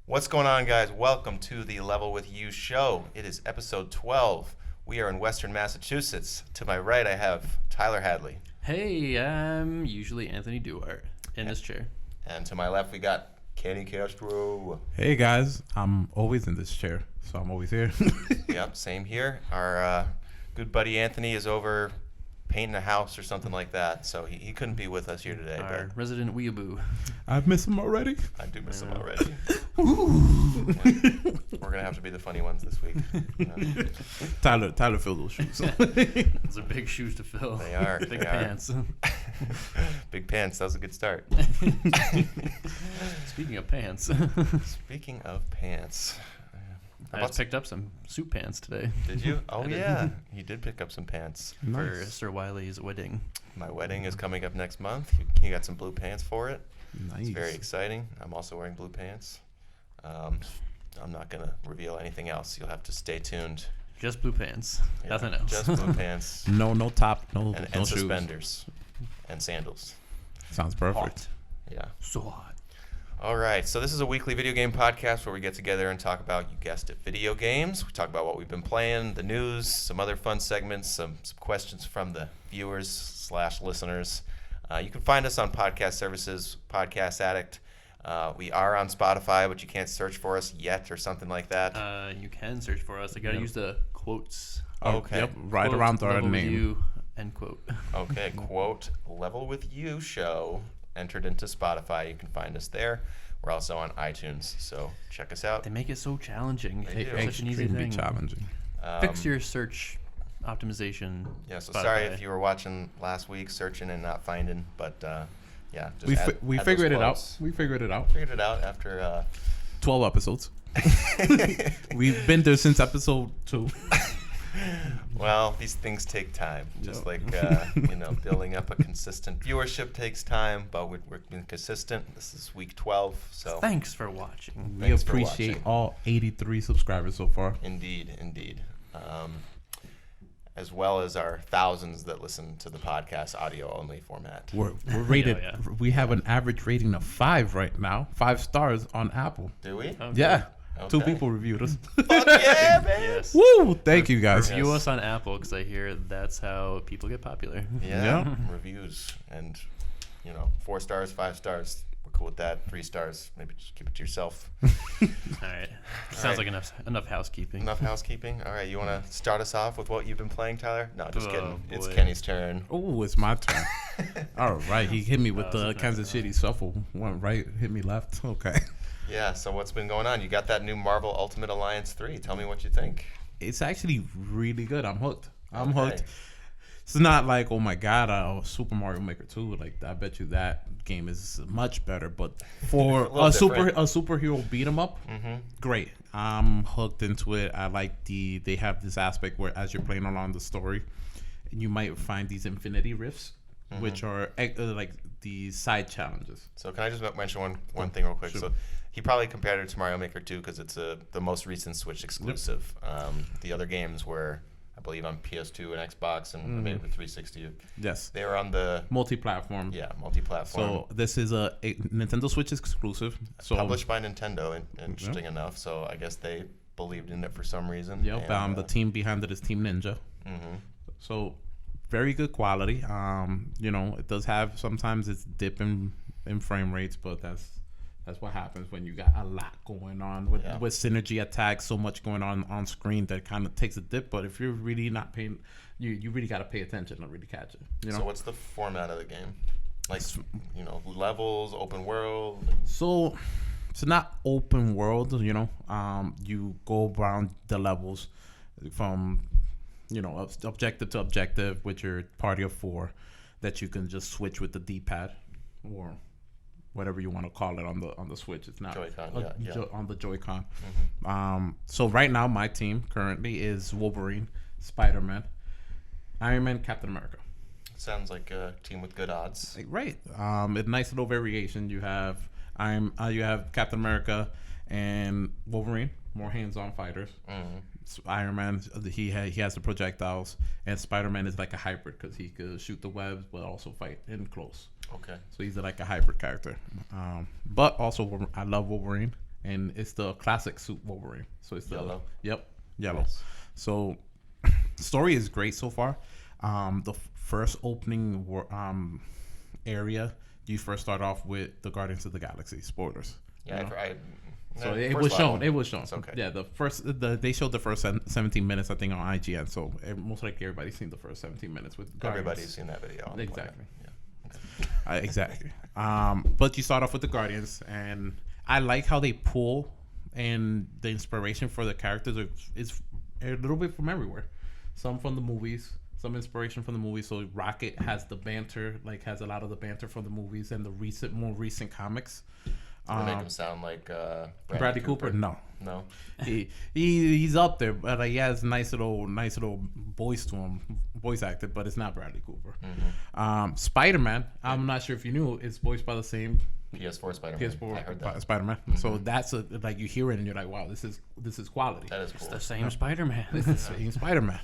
What's going on, guys? Welcome to the Level With You show. It is episode 12. We are in Western Massachusetts. To my right, I have Tyler Hadley. Hey, I'm usually Anthony Duart in this chair. And to my left, we got Kenny Castro. Hey guys, I'm always in this chair, so I'm always here. Yep, same here. Our good buddy Anthony is over painting a house or something like that, so he couldn't be with us here today. Our resident weeaboo. I've missed him already. But I do miss him already. We're going to have to be the funny ones this week. Tyler filled those shoes. Those are big shoes to fill. They are. Big they are. pants. Big pants. That was a good start. Speaking of pants, Speaking of pants. I just picked up some suit pants today. Did you? I Oh, did. yeah. You did pick up some pants. For Nice. Sir Wiley's wedding. My wedding is coming up next month. You got some blue pants for it. Nice. It's very exciting. I'm also wearing blue pants. I'm not going to reveal anything else. You'll have to stay tuned. Just blue pants. Yeah, Nothing else. Just blue pants No top, no and shoes. suspenders and sandals. Sounds perfect. Yeah. So hot. All right. So this is a weekly video game podcast where we get together and talk about, you guessed it, video games. We talk about what we've been playing, the news, some other fun segments, some questions from the viewers / listeners. You can find us on podcast services, Podcast Addict. We are on Spotify, but you can't search for us yet or something like that. You can search for us. I gotta use the quotes. Okay. Yep, right Quote, around our level with name. you, end quote. Okay, quote, Level With You show entered into Spotify. You can find us there. We're also on iTunes, so check us out. They make it so challenging. They do. Such an easy Extremely thing. challenging. Fix your search optimization. Yeah, so Spotify. sorry if you were watching last week, searching and not finding, but yeah. Just We add figured those it out. quotes. We figured it out. Figured it out after 12 episodes. We've been there since episode 2. well, these things take time. Just like building up a consistent viewership takes time, but we're being consistent. This is week 12, so Thanks for watching. We Thanks for appreciate watching. all 83 subscribers so far. indeed. As well as our thousands that listen to the podcast audio only format. We're rated. yeah. We have an average rating of 5 right now. 5 stars on Apple. Do we? Okay. Yeah. 2 Okay. people reviewed us. Fuck yeah, man! Yes. Woo! Thank you guys. Review Yes. us on Apple because I hear that's how people get popular. Yeah, Yeah. reviews and 4 stars, 5 stars. We're cool with that. 3 stars, maybe just keep it to yourself. All right. Sounds right. like enough housekeeping. Enough housekeeping. All right, you want to start us off with what you've been playing, Tyler? No, just Oh, kidding. It's boy. Kenny's turn. Oh, it's my turn. All right, he hit me with the something Kansas City shuffle. Went right, hit me left. Okay. Yeah. So what's been going on? You got that new Marvel Ultimate Alliance 3. Tell me what you think. It's actually really good. I'm hooked. I'm Okay. hooked. It's not like, oh my God, Super Mario Maker 2. Like, I bet you that game is much better. But for little different. a superhero beat 'em up, great. I'm hooked into it. I like they have this aspect where as you're playing along the story, you might find these infinity rifts, which are like the side challenges. So can I just mention one thing real quick? Sure. So he probably compared it to Mario Maker 2 because it's the most recent Switch exclusive. The other games were, I believe, on PS2 and Xbox and maybe the 360. Yes. They were on the Multi-platform. multi-platform. So this is a Nintendo Switch exclusive. So Published by Nintendo, interesting enough. So I guess they believed in it for some reason. Yep. and, The team behind it is Team Ninja. So very good quality. It does have sometimes it's dip in frame rates, but that's what happens when you got a lot going on with synergy attacks, so much going on screen that kind of takes a dip. But if you're really not paying, you really got to pay attention to really catch it. So what's the format of the game? Like, levels, open world. So it's not open world, you go around the levels from, objective to objective with your party of 4 that you can just switch with the D-pad or whatever you want to call it on the Switch. It's not Joy-Con, yeah. on the Joy-Con. So right now my team currently is Wolverine, Spider-Man, Iron Man, Captain America. Sounds like a team with good odds. Right. A nice little variation. You have Captain America and Wolverine, more hands-on fighters. So Iron Man, he has the projectiles, and Spider-Man is like a hybrid because he could shoot the webs but also fight in close. Okay. So he's like a hybrid character. But also, I love Wolverine, and it's the classic suit Wolverine. So it's Yellow? Yep, yellow. Nice. So story is great so far. The first opening area, you first start off with the Guardians of the Galaxy. Spoilers. Yeah, you know? no, It first was shown. level. It was shown. It's okay. Yeah, they showed the first 17 minutes, I think, on IGN. So most likely everybody's seen the first 17 minutes with Guardians. Everybody's seen that video. On Exactly. Planet. Yeah. Exactly. But you start off with the Guardians, and I like how they pull, and the inspiration for the characters is a little bit from everywhere. Some from the movies, some inspiration from the movies. So Rocket has the banter, has a lot of the banter from the movies and the more recent comics. Does it make him sound like Bradley Cooper? No. No. He's up there, but he has nice little voice to him, voice acted, but it's not Bradley Cooper. Mm-hmm. Spider-Man, I'm not sure if you knew, it's voiced by the same PS4 Spider-Man. I heard that. Spider-Man. So that's you hear it and you're like, wow, this is quality. That is cool. The same Spider-Man. It's the same Spider-Man.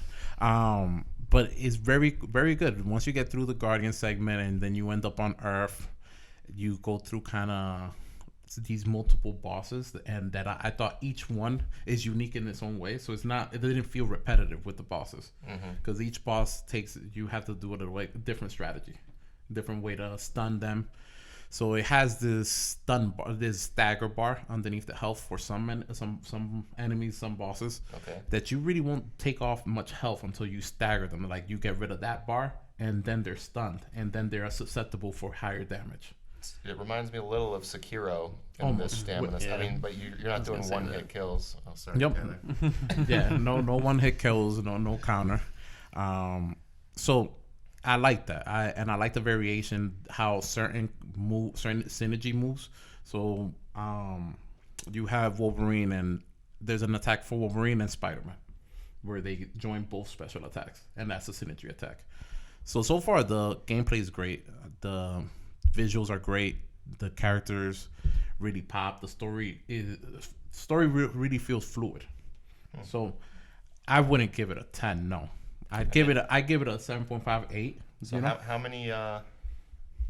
But it's very, very good. Once you get through the Guardian segment and then you end up on Earth, you go through kind of these multiple bosses, and that I thought each one is unique in its own way. So it didn't feel repetitive with the bosses, because each boss you have to do it a different strategy, different way to stun them. So it has this this stagger bar underneath the health for some enemies, some bosses, that you really won't take off much health until you stagger them. Like you get rid of that bar, and then they're stunned, and then they're susceptible for higher damage. It reminds me a little of Sekiro in Almost. this stamina. Yeah. I mean, but you're not doing one-hit kills. Oh, sorry. Yep. Tyler. Yeah, no one hit kills, no counter. So I like that. I like the variation, how certain synergy moves. So you have Wolverine, and there's an attack for Wolverine and Spider-Man where they join both special attacks, and that's a synergy attack. So far the gameplay is great. The visuals are great. The characters really pop. The story really feels fluid. So I wouldn't give it a 10. No, I'd give it a 7.58. So how many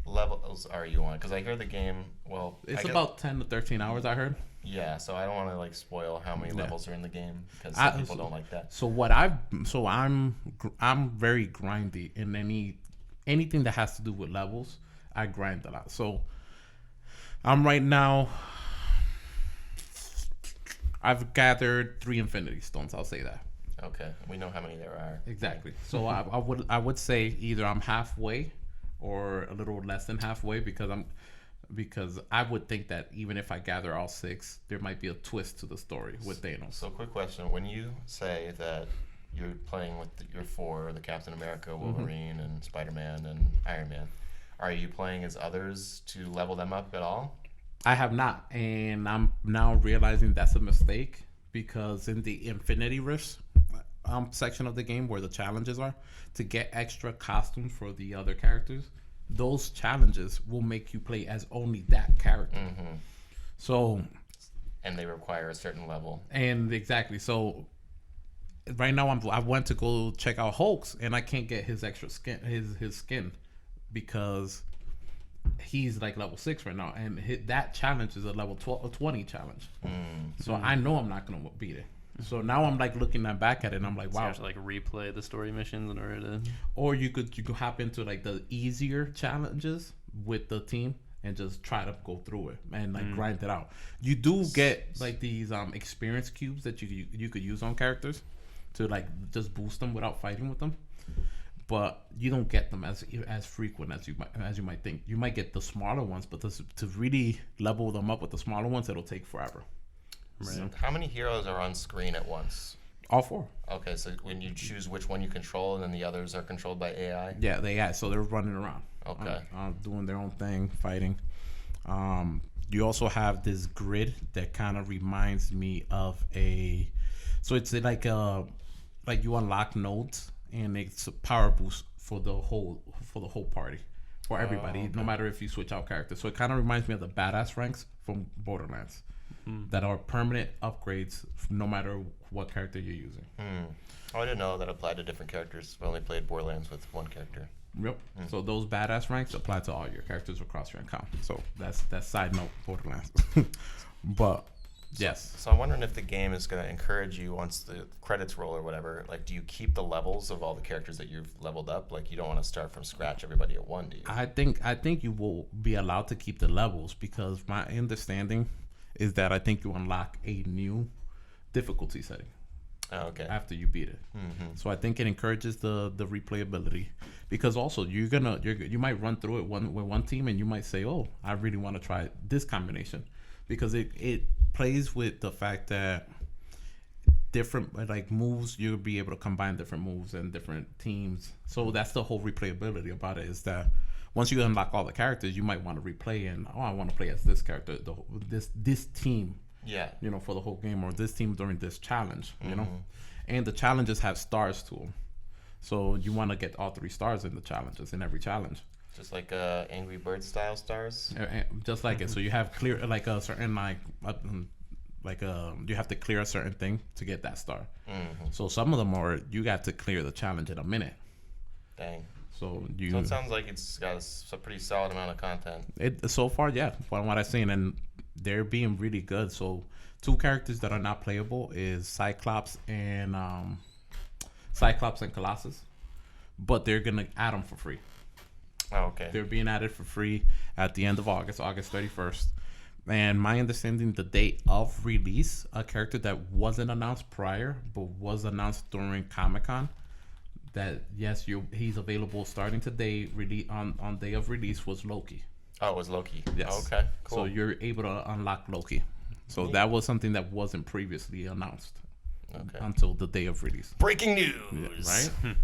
levels are you on? Because I hear the game. Well, It's about 10 to 13 hours, I heard. Yeah, so I don't want to spoil how many levels are in the game, because people don't like that. I'm very grindy in anything that has to do with levels. I grind a lot. So I'm right now. I've gathered 3 Infinity Stones. I'll say that. Okay, we know how many there are. Exactly. So I would say either I'm halfway or a little less than halfway, because I would think that even if I gather all 6, there might be a twist to the story with Thanos. So quick question: when you say that you're playing with your 4, the Captain America, Wolverine, and Spider-Man, and Iron Man, are you playing as others to level them up at all? I have not, and I'm now realizing that's a mistake, because in the Infinity Rifts section of the game where the challenges are, to get extra costumes for the other characters, those challenges will make you play as only that character. So, and they require a certain level. And exactly. So right now I went to go check out Hulk's, and I can't get his extra skin, his skin, because he's level 6 right now, and that challenge is a level 20 challenge. So I know I'm not gonna beat it. So now I'm looking back at it, and I'm like, So wow. you have to replay the story missions in order to. Or you could hop into the easier challenges with the team and just try to go through it and grind it out. You do get these experience cubes that you could use on characters to just boost them without fighting with them. But you don't get them as frequent as you might think. You might get the smaller ones, but to really level them up with the smaller ones, it'll take forever. Right. So how many heroes are on screen at once? All 4. Okay, so when you choose which one you control, and then the others are controlled by AI? Yeah, so they're running around. Okay. Doing their own thing, fighting. You also have this grid that kind of reminds me of so it's like you unlock nodes, and it's a power boost for the whole party, for everybody, no matter if you switch out characters. So it kind of reminds me of the badass ranks from Borderlands, that are permanent upgrades no matter what character you're using. Oh, I didn't know that applied to different characters. I only played Borderlands with one character. Yep. So those badass ranks apply to all your characters across your account. So that's side note Borderlands. But Yes. So I'm wondering if the game is going to encourage you once the credits roll or whatever. Like, do you keep the levels of all the characters that you've leveled up? Like, you don't want to start from scratch everybody at one, do you? I think you will be allowed to keep the levels because my understanding is that I think you unlock a new difficulty setting Oh, okay. after you beat it. So I think it encourages the replayability because also you might run through it with one team and you might say, oh, I really want to try this combination because it plays with the fact that different like moves, you'll be able to combine different moves and different teams. So that's the whole replayability about it, is that once you unlock all the characters, you might want to replay and I want to play as this character, this team, Yeah. for the whole game, or this team during this challenge, and the challenges have stars to them. So you want to get all 3 stars in the challenges, in every challenge. Just like Angry Bird style stars. Just like it. So you have clear like a certain you have to clear a certain thing to get that star. So some of them you got to clear the challenge in a minute. Dang. So So it sounds like it's got a pretty solid amount of content. So far, yeah, from what I've seen, and they're being really good. So 2 characters that are not playable is Cyclops and Colossus, but they're gonna add them for free. Oh, okay. They're being added for free at the end of August 31st. And my understanding, the date of release, a character that wasn't announced prior, but was announced during Comic-Con, that yes, he's available starting today. On day of release was Loki. Oh, it was Loki. Yes. Oh, okay. Cool. So you're able to unlock Loki. So that was something that wasn't previously announced until the day of release. Breaking news. Right?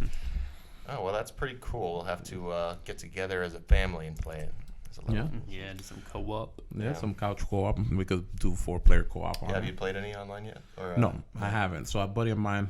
Oh, well, that's pretty cool. We'll have to get together as a family and play it. As a Yeah. level. Yeah, do some co-op. Yeah, some couch co-op. We could do 4-player co-op on Yeah, have it. you played any online yet? Or, No, I haven't. So a buddy of mine,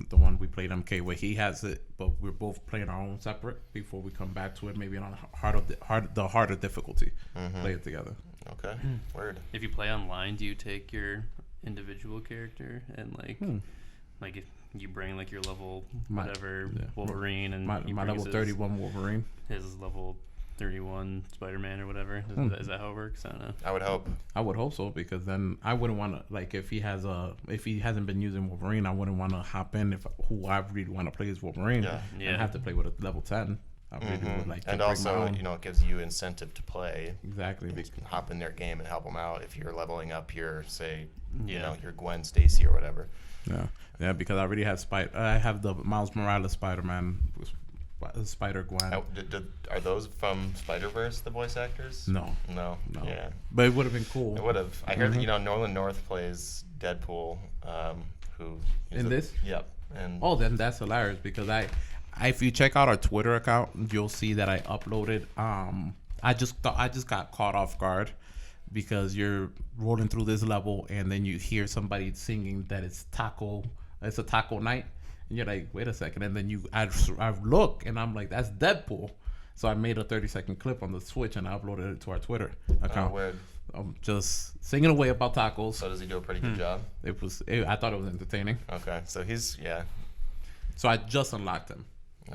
the one we played MK with, he has it, but we're both playing our own separate before we come back to it. Maybe on the harder difficulty, play it together. Okay. Word. If you play online, do you take your individual character and like if you bring like your level whatever Wolverine and My he level brings 31 Wolverine. his level 31 Spider-Man or whatever. Is that how it works? I don't know. I would hope. I would hope so, because then I wouldn't want to, like, if he hasn't been using Wolverine, I wouldn't want to hop in who I really want to play is Wolverine and have to play with a level 10. I really would like to And break my also, own. it gives you incentive to play. Exactly. You can hop in their game and help them out if you're leveling up your, say, your Gwen Stacy or whatever. Yeah, because I already have I have the Miles Morales Spider-Man, Spider-Gwen. Are those from Spider-Verse, the voice actors? No. Yeah. But it would have been cool. It would have. I heard, Nolan North plays Deadpool, who... In this? Yep. And then that's hilarious, because if you check out our Twitter account, you'll see that I uploaded. I just got caught off guard because you're rolling through this level and then you hear somebody singing that it's a taco night, and you're like, wait a second, and then I look and I'm like, that's Deadpool. So I made a 30-second clip on the Switch and I uploaded it to our Twitter account. weird. I'm just singing away about tacos. So does he do a pretty good job? I thought it was entertaining. Okay, so So I just unlocked him.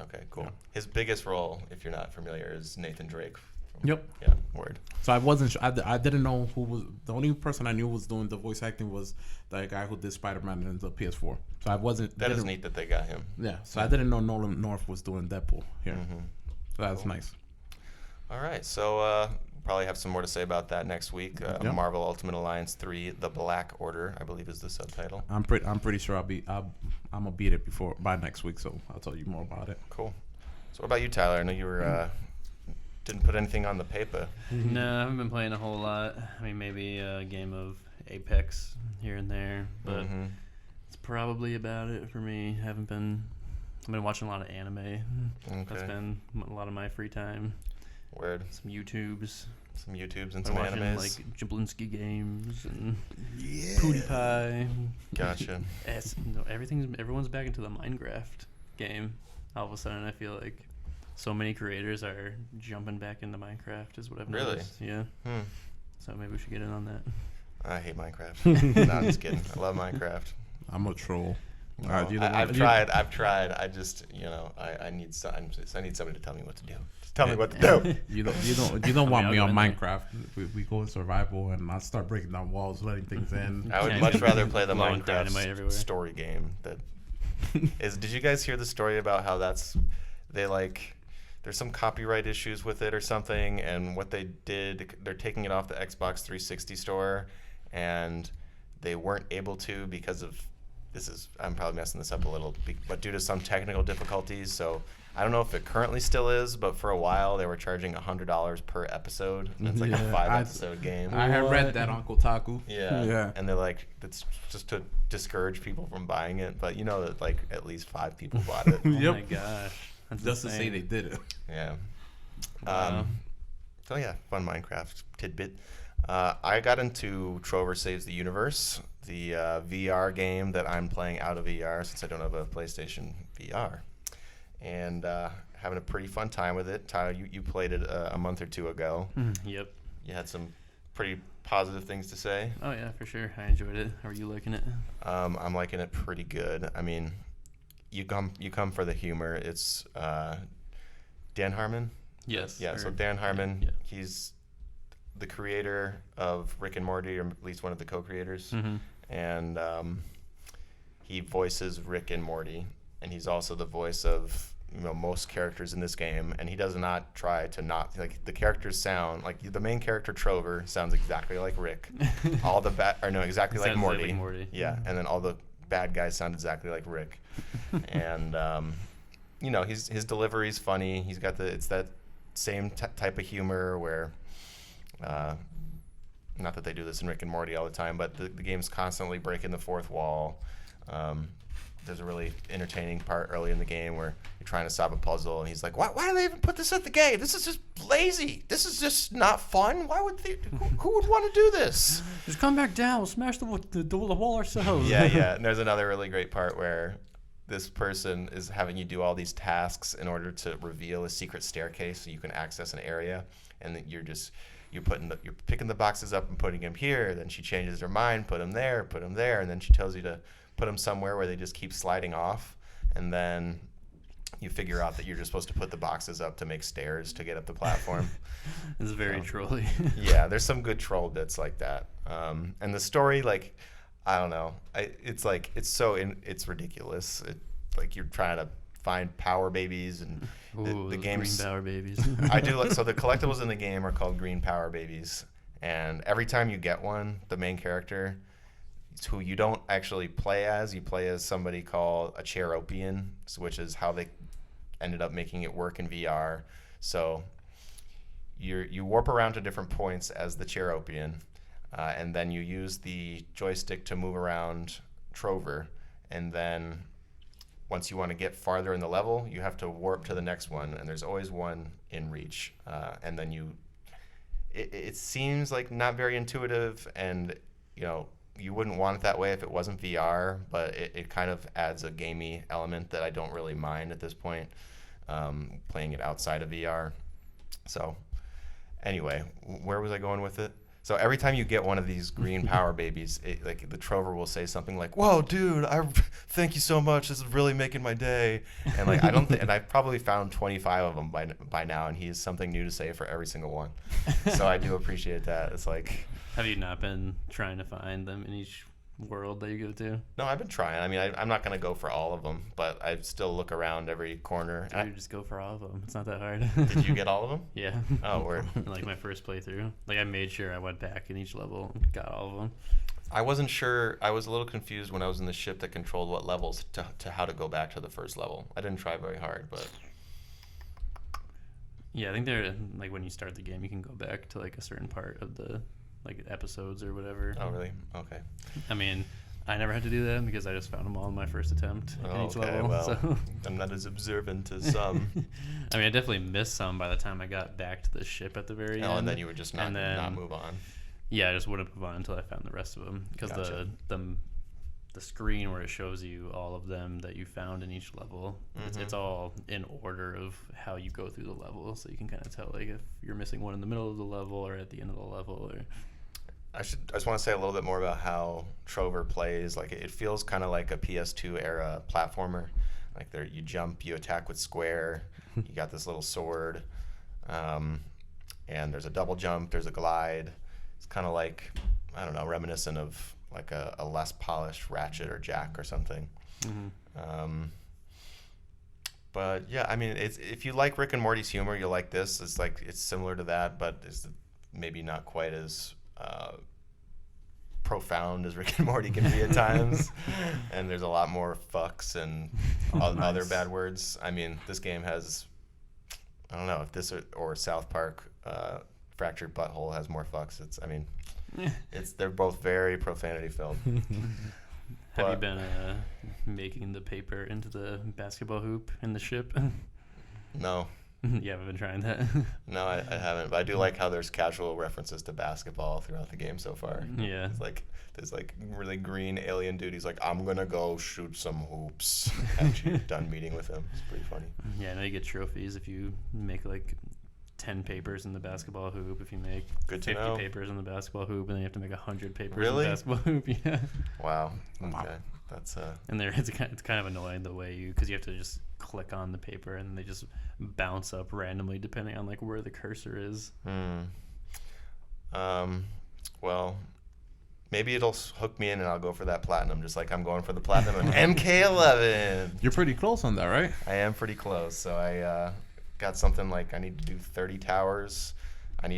Okay, cool. His biggest role, if you're not familiar, is Nathan Drake. Yep. Yeah, word. So I wasn't sure. I didn't know who was the only person I knew was doing the voice acting was the guy who did Spider-Man in the PS4. So I wasn't. That is neat that they got him. Yeah. So I didn't know Nolan North was doing Deadpool here. So that's nice. All right, so probably have some more to say about that next week. Marvel Ultimate Alliance 3: The Black Order, I believe, is the subtitle. I'm pretty sure I'm gonna beat it by next week. So I'll tell you more about it. Cool. So what about you, Tyler? I know you were didn't put anything on the paper. No, I haven't been playing a whole lot. I mean, maybe a game of Apex here and there, but it's probably about it for me. I've been watching a lot of anime. Okay. That's been a lot of my free time. Word. Some YouTubes and some watching, animes. like Jablinski games and PewDiePie. Gotcha. Everyone's back into the Minecraft game. All of a sudden, I feel like so many creators are jumping back into Minecraft. Is what I've noticed. Yeah. So maybe we should get in on that. I hate Minecraft. No, I'm just kidding. I love Minecraft. I'm a troll. I've tried. I just, I need somebody to tell me what to do. Just tell me what to do. You don't want me on Minecraft. We go in survival and I start breaking down walls, letting things in. I would much rather play the Minecraft story game. Did you guys hear the story about how there's some copyright issues with it or something, and what they did, they're taking it off the Xbox 360 store, and they weren't able to because of I'm probably messing this up a little, but due to some technical difficulties. So I don't know if it currently still is, but for a while they were charging $100 per episode. That's like a 5-episode game. I have read that on Kotaku. Yeah. And they're like, it's just to discourage people from buying it, but that like at least 5 people bought it. Oh my gosh. That's just insane. to say they did it. Yeah. Wow. So yeah, fun Minecraft tidbit. I got into Trover Saves the Universe, the VR game that I'm playing out of VR since I don't have a PlayStation VR, and having a pretty fun time with it. Tyler, you played it a month or 2 ago. Yep. You had some pretty positive things to say. Oh yeah, for sure. I enjoyed it. How are you liking it? I'm liking it pretty good. I mean, you come for the humor. It's Dan Harmon. Yes. Yeah. So Dan Harmon, he's the creator of Rick and Morty, or at least one of the co-creators, and he voices Rick and Morty, and he's also the voice of most characters in this game, and he does not try to not, like, the characters sound like the main character Trover sounds exactly like Rick, all the exactly like Morty. Yeah, and then all the bad guys sound exactly like Rick, and his delivery's funny. He's got it's that same type of humor where. Not that they do this in Rick and Morty all the time, but the game's constantly breaking the fourth wall. There's a really entertaining part early in the game where you're trying to solve a puzzle, and he's like, why do they even put this at the game? This is just lazy. This is just not fun. Why would who would want to do this? Just come back down. We'll smash the wall ourselves. Yeah. And there's another really great part where this person is having you do all these tasks in order to reveal a secret staircase so you can access an area, and then you're picking the boxes up and putting them here. Then she changes her mind, put them there, and then she tells you to put them somewhere where they just keep sliding off. And then you figure out that you're just supposed to put the boxes up to make stairs to get up the platform. It's very trolly. Yeah, there's some good troll bits like that. And the story, like, I don't know. It's ridiculous. Like you're trying to find power babies, and the game's green power babies. I do so the collectibles in the game are called green power babies, and every time you get one, the main character, who you don't actually play as, you play as somebody called a Cheropian, which is how they ended up making it work in VR. So you warp around to different points as the Cheropian, and then you use the joystick to move around Trover, and then once you want to get farther in the level, you have to warp to the next one, and there's always one in reach. And then it seems like not very intuitive, and you wouldn't want it that way if it wasn't VR, but it kind of adds a gamey element that I don't really mind at this point, playing it outside of VR. So anyway, where was I going with it? So every time you get one of these green power babies, like the Trover will say something like, "Whoa, dude! Thank you so much. This is really making my day." And like and I've probably found 25 of them by now, and he has something new to say for every single one. So I do appreciate that. It's like, have you not been trying to find them in each world that you go to? No, I've been trying. I mean, I'm not gonna go for all of them, but I still look around every corner. Dude, just go for all of them. It's not that hard. Did you get all of them? Yeah. Oh, word. Like my first playthrough, like I made sure I went back in each level and got all of them. I wasn't sure. I was a little confused when I was in the ship that controlled what levels to how to go back to the first level. I didn't try very hard, but yeah, I think they're like when you start the game, you can go back to like a certain part of the like episodes or whatever. Oh, really? Okay. I mean, I never had to do that because I just found them all in my first attempt in each level. Well, so. I'm not as observant as some. I mean, I definitely missed some by the time I got back to the ship at the very end. Oh, and then you would just not move on. Yeah, I just wouldn't move on until I found the rest of them because Gotcha. the screen where it shows you all of them that you found in each level, it's all in order of how you go through the level, so you can kind of tell like if you're missing one in the middle of the level or at the end of the level. Or I just want to say a little bit more about how Trover plays. Like, it feels kind of like a PS2 era platformer. Like, there, you jump, you attack with square. You got this little sword, and there's a double jump. There's a glide. It's kind of like, I don't know, reminiscent of like a less polished Ratchet or Jack or something. Mm-hmm. But yeah, I mean, it's, if you like Rick and Morty's humor, you'll like this. It's like, it's similar to that, but it's maybe not quite as profound as Rick and Morty can be at times. And there's a lot more fucks and other bad words. I mean, this game has, I don't know if this or South Park Fractured Butthole has more fucks. It's, I mean, they're both very profanity filled. Have you been making the paper into the basketball hoop in the ship? No. You haven't been trying that? No, I haven't. But I do like how there's casual references to basketball throughout the game so far. Yeah. It's like, there's like really green alien dude. He's like, I'm going to go shoot some hoops after you're done meeting with him. It's pretty funny. Yeah, I know you get trophies if you make like 10 papers in the basketball hoop. If you make 50 papers in the basketball hoop, and then you have to make 100 papers in the basketball hoop. Yeah. Wow. Okay. That's and there it's kind of annoying the way because you have to just click on the paper and they just bounce up randomly depending on like where the cursor is. Well, maybe it'll hook me in and I'll go for that platinum, just like I'm going for the platinum in MK11. You're pretty close on that, right? I am pretty close. So I got something like I need to do 30 towers. I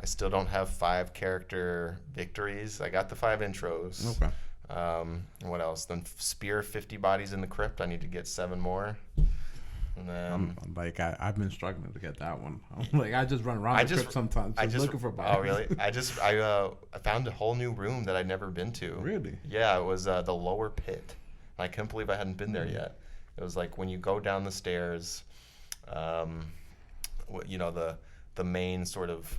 still don't have 5 character victories. I got the 5 intros. Okay. What else? Then spear 50 bodies in the crypt. I need to get 7 more. And then I've been struggling to get that one. I just run around the crypt sometimes looking for bodies. Oh really? I found a whole new room that I'd never been to. Really? Yeah, it was the lower pit. I couldn't believe I hadn't been there yet. It was like when you go down the stairs, you know, the main sort of,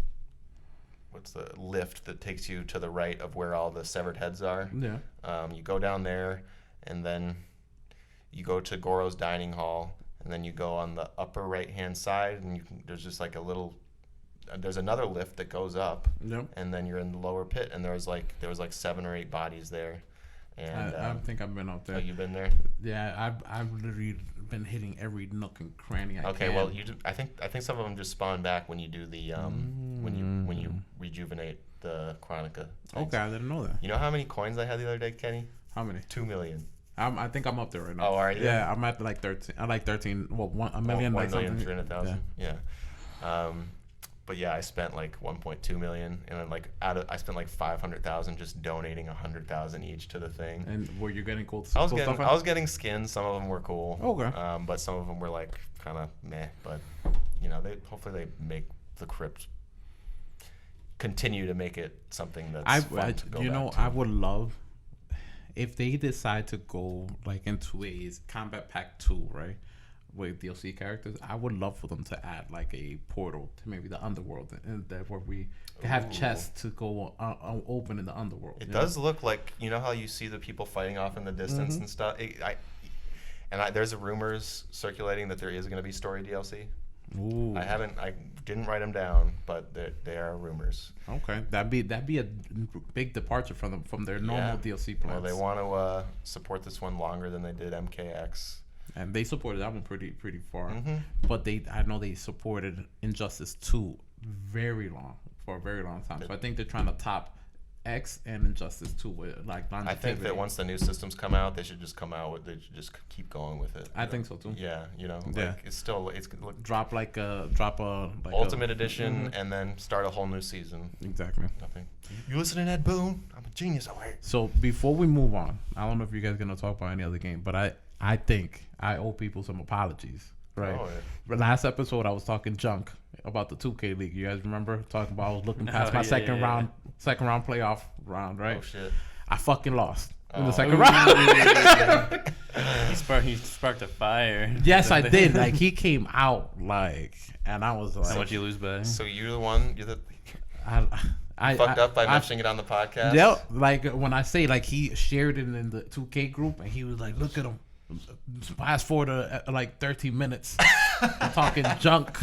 what's the lift that takes you to the right of where all the severed heads are. Yeah. You go down there, and then you go to Goro's dining hall, and then you go on the upper right-hand side, and there's just like there's another lift that goes up. Yep. And then you're in the lower pit, and there was like 7 or 8 bodies there. And I think I've been out there. Oh, you've been there? Yeah, I've literally been hitting every nook and cranny I can. Okay, well, I think some of them just spawn back when you do the when you rejuvenate the Chronica things. Okay, I didn't know that. You know how many coins I had the other day, Kenny? How many? 2 million. I think I'm up there right now. Oh, are you? Yeah, I'm at like 13. I like 13. Well, 1 million. 1,300,000. Yeah. But yeah, I spent like 1.2 million, and then like I spent like 500,000 just donating 100,000 each to the thing. And were you getting cool I stuff? I was getting skins. Some of them were cool. Okay. But some of them were like kind of meh. But you know, hopefully they make the crypt continue to make it something that's fun to go back to. I would love if they decide to go like into a Combat Pack 2, right? With DLC characters, I would love for them to add like a portal to maybe the underworld, and that where we have chests to go open in the underworld. It does look like, you know how you see the people fighting off in the distance and stuff. There's rumors circulating that there is going to be story DLC. Ooh. I didn't write them down, but they are rumors. Okay, that'd be a big departure from their normal DLC plans. Well, they want to support this one longer than they did MKX. And they supported that one pretty far, but I know they supported Injustice 2 for a very long time. So I think they're trying to top X and Injustice 2 with like longevity. I think that once the new systems come out, they should just keep going with it. I think so too. Yeah, it's drop a Ultimate Edition and then start a whole new season. Exactly. Nothing. You listening, Ed Boon? I'm a genius over here. So before we move on, I don't know if you guys are gonna talk about any other game, but I think I owe people some apologies. Right. Oh, yeah. But last episode I was talking junk about the 2K League. You guys remember talking about I was looking past my second round playoff round, right? Oh shit. I fucking lost in the second round. He sparked a fire. Yes, I did. Like he came out and I was like, how much you lose by? So you're the I fucked up by mentioning it on the podcast? Yeah, like when I say like he shared it in the 2K group and he was like, look at him. Fast forward to like 13 minutes. I'm talking junk.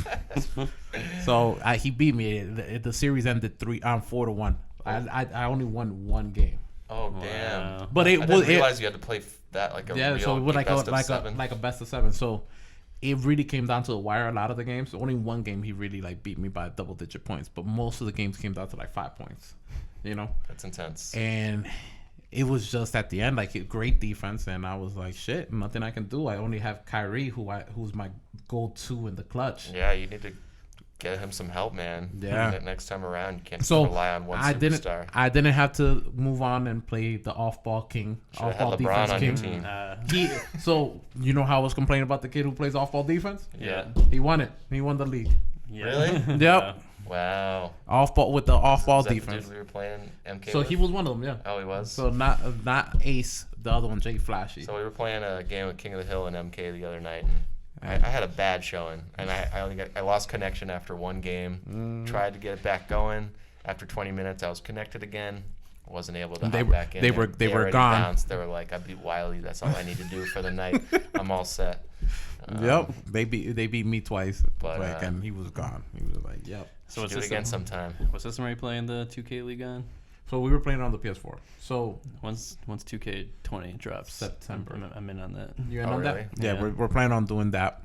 So he beat me. The series ended 4-1. I only won one game. Oh damn! But I didn't realize you had to play that like a real so it was like a best of 7. So it really came down to the wire. A lot of the games, only one game he really like beat me by double-digit points, but most of the games came down to like 5 points. You know, that's intense. And it was just at the end like a great defense, and I was like, shit, nothing I can do. I only have Kyrie, who's my go-to in the clutch. Yeah, you need to get him some help, man. Yeah. Next time around, you can't So rely on one superstar. I didn't have to move on and play the off-ball king, Should've had off-ball LeBron defense on king. your team. So you know how I was complaining about the kid who plays off-ball defense? Yeah. He won it. He won the league. Yeah. Really? Yep. Wow. Off-ball with the off-ball Is that defense. the dude we were playing MK So with? he was one of them, yeah. Oh, he was? So not Ace, the other one, Jay Flashy. So we were playing a game with King of the Hill and MK the other night, and I had a bad showing, and I lost connection after one game. Tried to get it back going. After 20 minutes, I was connected again. Wasn't able to hop back in. They were already gone. Bounced. They were like, I beat Wiley. That's all I need to do for the night. I'm all set. Yep. They beat me twice, but, and he was gone. He was like, yep. So what's do it this again sometime. What system are you playing the 2K League on? So we were playing on the PS4. So once 2K20 drops September, I'm in on that. You in Oh, on really? that? Yeah, we're planning on doing that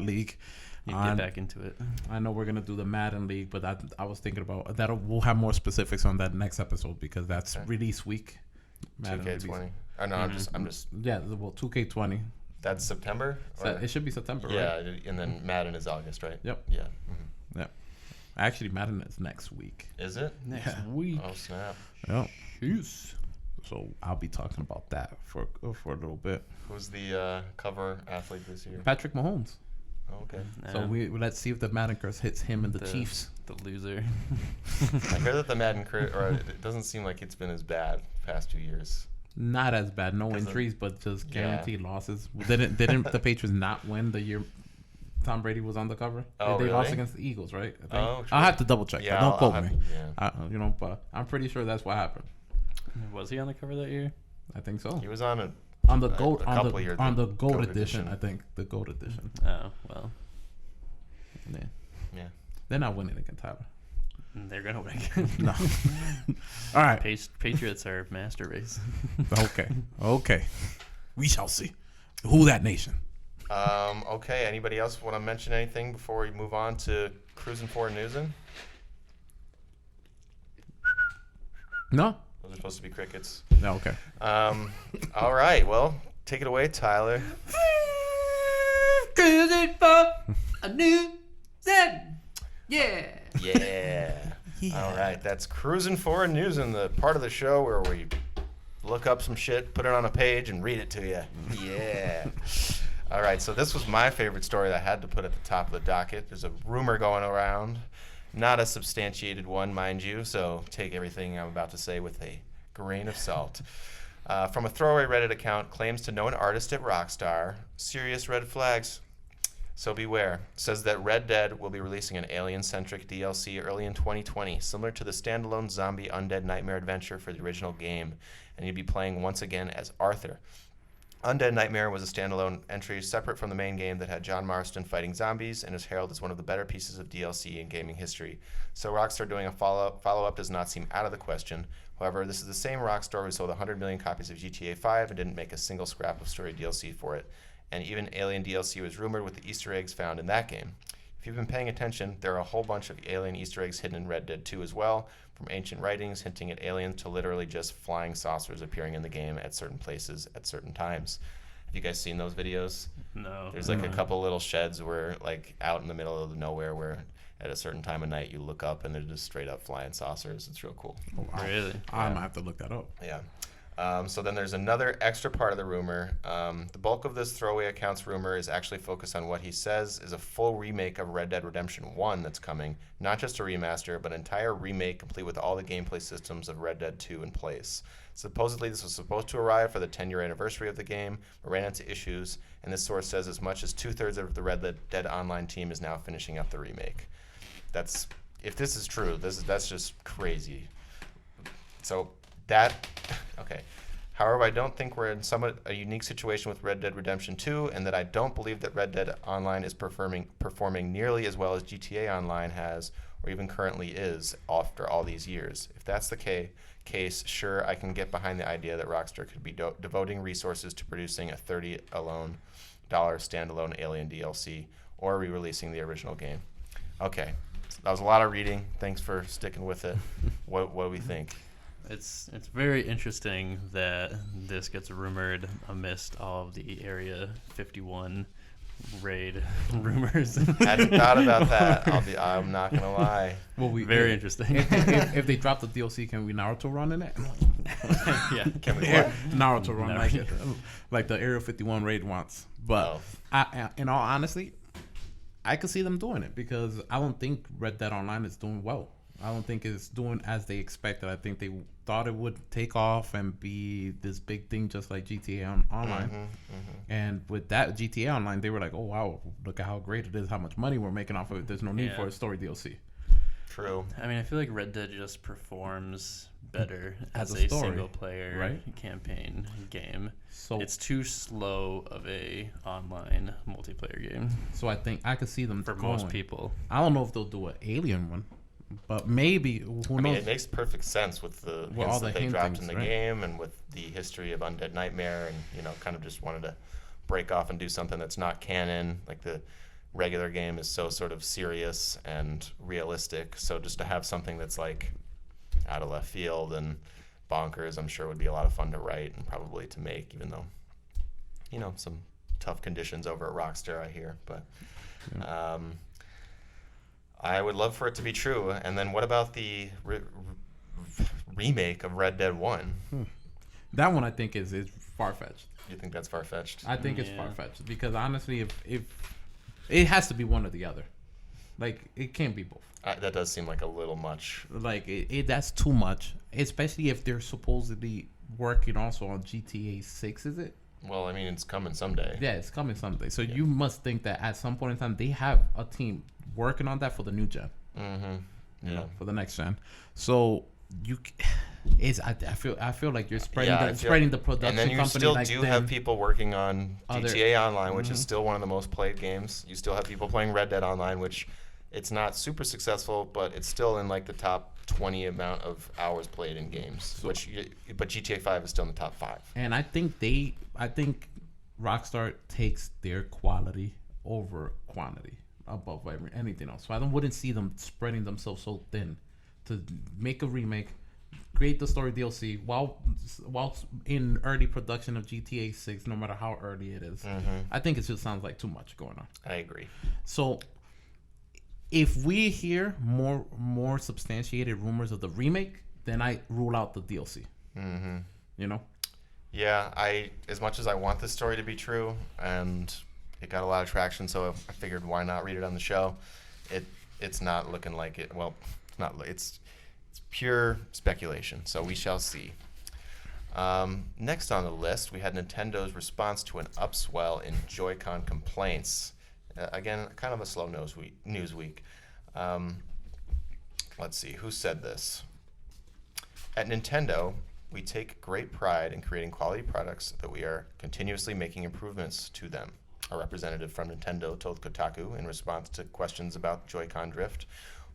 league. You get back into it. I know we're gonna do the Madden League, but I was thinking about that. We'll have more specifics on that next episode because that's release week. 2K20. Oh no, I'm just. Yeah, well, 2K20. That's September. It should be September, yeah, right? and then Madden is August, right? Yep. Yeah. Yep. Actually, Madden is next week. Is it? Next week. Oh snap. Yep. Jeez. So I'll be talking about that for a little bit. Who's the cover athlete this year? Patrick Mahomes. Oh, okay. So let's see if the Madden curse hits him and the Chiefs. The loser. I heard that the Madden it doesn't seem like it's been as bad the past 2 years. Not as bad, no injuries, but just guaranteed losses. Didn't the Patriots not win the year Tom Brady was on the cover? Oh, they really? lost against the Eagles, right? I think. Oh, true. I'll have to double check. Yeah, Don't quote me. Yeah. But I'm pretty sure that's what happened. Was he on the cover that year? I think so. He was on the GOAT on the GOAT edition. I think the GOAT edition. Oh well. Yeah. They're not winning against Tyler. They're gonna win. No. All right. Patriots are master race. Okay. We shall see. Who that nation? Okay. Anybody else want to mention anything before we move on to cruising forward newsing? No. Those are supposed to be crickets. No. Okay. All right. Well, take it away, Tyler. Cruising for a new zen. Yeah. Yeah. All right. That's cruising forward newsing, the part of the show where we look up some shit, put it on a page, and read it to you. Yeah. All right. So this was my favorite story that I had to put at the top of the docket. There's a rumor going around. Not a substantiated one, mind you, so take everything I'm about to say with a grain of salt. From a throwaway Reddit account, claims to know an artist at Rockstar. Serious red flags. So beware. Says that Red Dead will be releasing an alien-centric DLC early in 2020, similar to the standalone zombie undead nightmare adventure for the original game, and you'll be playing once again as Arthur. Undead Nightmare was a standalone entry separate from the main game that had John Marston fighting zombies and is heralded as one of the better pieces of DLC in gaming history. So Rockstar doing a follow-up does not seem out of the question. However, this is the same Rockstar who sold 100 million copies of GTA 5 and didn't make a single scrap of story DLC for it. And even Alien DLC was rumored with the Easter eggs found in that game. If you've been paying attention, there are a whole bunch of Alien Easter eggs hidden in Red Dead 2 as well, from ancient writings hinting at aliens to literally just flying saucers appearing in the game at certain places at certain times. Have you guys seen those videos? No. There's like a couple little sheds where, like, out in the middle of nowhere where at a certain time of night you look up and they're just straight up flying saucers. It's real cool. Oh, wow. Really? I might have to look that up. Yeah. So then there's another extra part of the rumor. The bulk of this throwaway account's rumor is actually focused on what he says is a full remake of Red Dead Redemption 1 that's coming. Not just a remaster, but an entire remake complete with all the gameplay systems of Red Dead 2 in place. Supposedly this was supposed to arrive for the 10-year anniversary of the game, but ran into issues, and this source says as much as 2/3 of the Red Dead Online team is now finishing up the remake. If this is true, that's just crazy. So okay. However, I don't think we're in somewhat a unique situation with Red Dead Redemption 2, and that I don't believe that Red Dead Online is performing nearly as well as GTA Online has, or even currently is after all these years. If that's the case, sure, I can get behind the idea that Rockstar could be devoting resources to producing a $30 standalone Alien DLC or re-releasing the original game. Okay, that was a lot of reading. Thanks for sticking with it. What do we think? It's very interesting that this gets rumored amidst all of the Area 51 raid rumors. Hadn't thought about that. I'm not gonna lie. Well, very interesting. If they drop the DLC, can we Naruto run in it? Yeah, Can we what? Naruto run like the Area 51 raid wants. But in all honesty, I could see them doing it because I don't think Red Dead Online is doing well. I don't think it's doing as they expected. I think they thought it would take off and be this big thing just like GTA Online. And with that GTA Online, they were like, oh, wow, look at how great it is, how much money we're making off of it. There's no need for a story DLC. True. I mean, I feel like Red Dead just performs better as a a story, single-player campaign game. So it's too slow of a online multiplayer game. So I think I could see them for going. most people. I don't know if they'll do an Alien one, but maybe. Who knows? I mean, it makes perfect sense with the hints that they dropped in the right? game and with the history of Undead Nightmare, and kind of just wanted to break off and do something that's not canon. Like the regular game is so sort of serious and realistic, so just to have something that's like out of left field and bonkers, I'm sure would be a lot of fun to write and probably to make, even though some tough conditions over at Rockstar, I hear. But I would love for it to be true. And then what about the remake of Red Dead 1? That one I think is far-fetched. You think that's far-fetched? I think it's far-fetched because honestly, if it has to be one or the other. Like, it can't be both. That does seem like a little much. Like, that's too much, especially if they're supposedly working also on GTA 6, is it? Well, I mean, it's coming someday. Yeah, it's coming someday. So you must think that at some point in time, they have a team working on that for the new gen. Yeah. For the next gen. So I feel like you're spreading the production. And then you company still like do them. have people working on GTA Online, which is still one of the most played games. You still have people playing Red Dead Online, which it's not super successful, but it's still in like the top 20 amount of hours played in games. But GTA 5 is still in the top 5. And I think Rockstar takes their quality over quantity above anything else. So I wouldn't see them spreading themselves so thin to make a remake, create the story DLC while in early production of GTA 6, no matter how early it is. I think it just sounds like too much going on. I agree. So if we hear more substantiated rumors of the remake, then I rule out the DLC. Yeah, as much as I want this story to be true, and it got a lot of traction, so I figured why not read it on the show. It's not looking like it. Well, it's pure speculation, so we shall see. Next on the list, we had Nintendo's response to an upswell in Joy-Con complaints. Again, kind of a slow news week. Let's see, who said this? At Nintendo, we take great pride in creating quality products that we are continuously making improvements to them. A representative from Nintendo told Kotaku in response to questions about Joy-Con drift,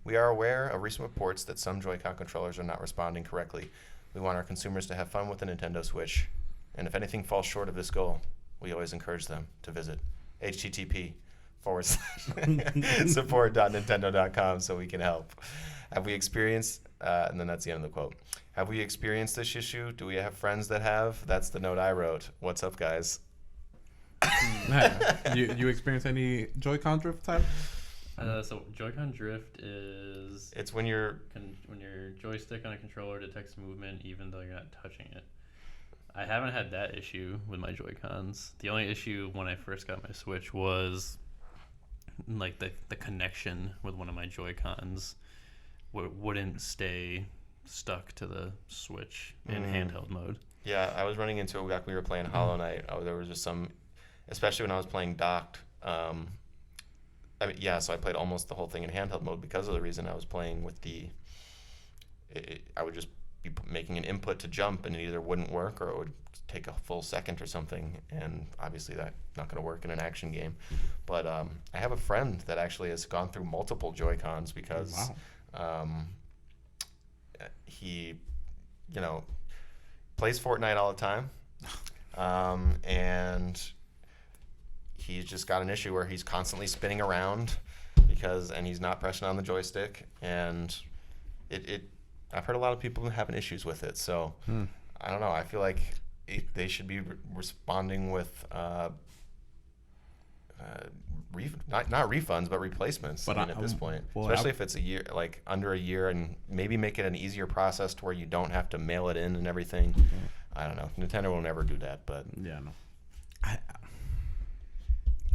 "We are aware of recent reports that some Joy-Con controllers are not responding correctly. We want our consumers to have fun with the Nintendo Switch. And if anything falls short of this goal, we always encourage them to visit http://support.nintendo.com so we can help. Have we experienced," and then that's the end of the quote. "Have we experienced this issue? Do we have friends that have? That's the note I wrote. What's up, guys?" You experience any Joy-Con drift, Tyler? So Joy-Con drift is it's when your joystick on a controller detects movement even though you're not touching it. I haven't had that issue with my Joy-Cons. The only issue when I first got my Switch was like the connection with one of my Joy-Cons wouldn't stay stuck to the Switch in handheld mode. Yeah, I was running into it back when we were playing Hollow Knight. There was just some, especially when I was playing docked. So I played almost the whole thing in handheld mode because of the reason I was playing with I would just be making an input to jump and it either wouldn't work or it would take a full second or something, and obviously that's not going to work in an action game. But I have a friend that actually has gone through multiple Joy-Cons because He, plays Fortnite all the time, and he's just got an issue where he's constantly spinning around and he's not pressing on the joystick, and I've heard a lot of people having issues with it. So I don't know. I feel like they should be responding with not refunds, but replacements. But at this point, especially if it's a year, like under a year, and maybe make it an easier process to where you don't have to mail it in and everything. I don't know. Nintendo will never do that, but yeah, no. I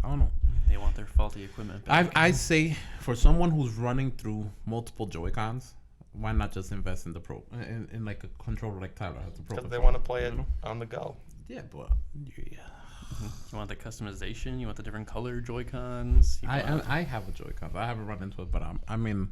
don't know. They want their faulty equipment back. I say for someone who's running through multiple Joy-Cons, why not just invest in the Pro in like a controller like Tyler has the Pro? because they want to play it on the go. Yeah, but You want the customization? You want the different color Joy-Cons? I have a Joy-Con. I haven't run into it, but I mean,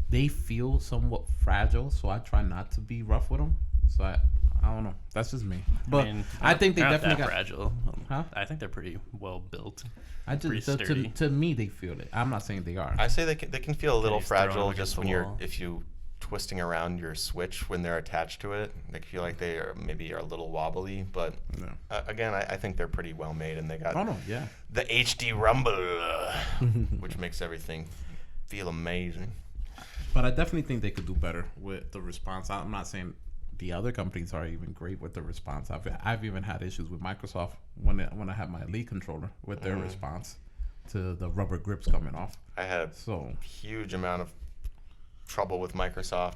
they feel somewhat fragile, so I try not to be rough with them. So I don't know. That's just me. But I think they they're not definitely that got fragile. Huh? I think they're pretty well built. pretty sturdy. to me they feel it. I'm not saying they are. I say they can feel a little just throw 'em fragile against just the when wall. if you twisting around your Switch when they're attached to it. They feel like they are maybe a little wobbly, but Yeah. again, I think they're pretty well made, and they got Oh no, yeah. the HD Rumble, which makes everything feel amazing. But I definitely think they could do better with the response. I'm not saying the other companies are even great with the response. I've even had issues with Microsoft when I had my Elite controller with their response to the rubber grips coming off. I had a huge amount of trouble with Microsoft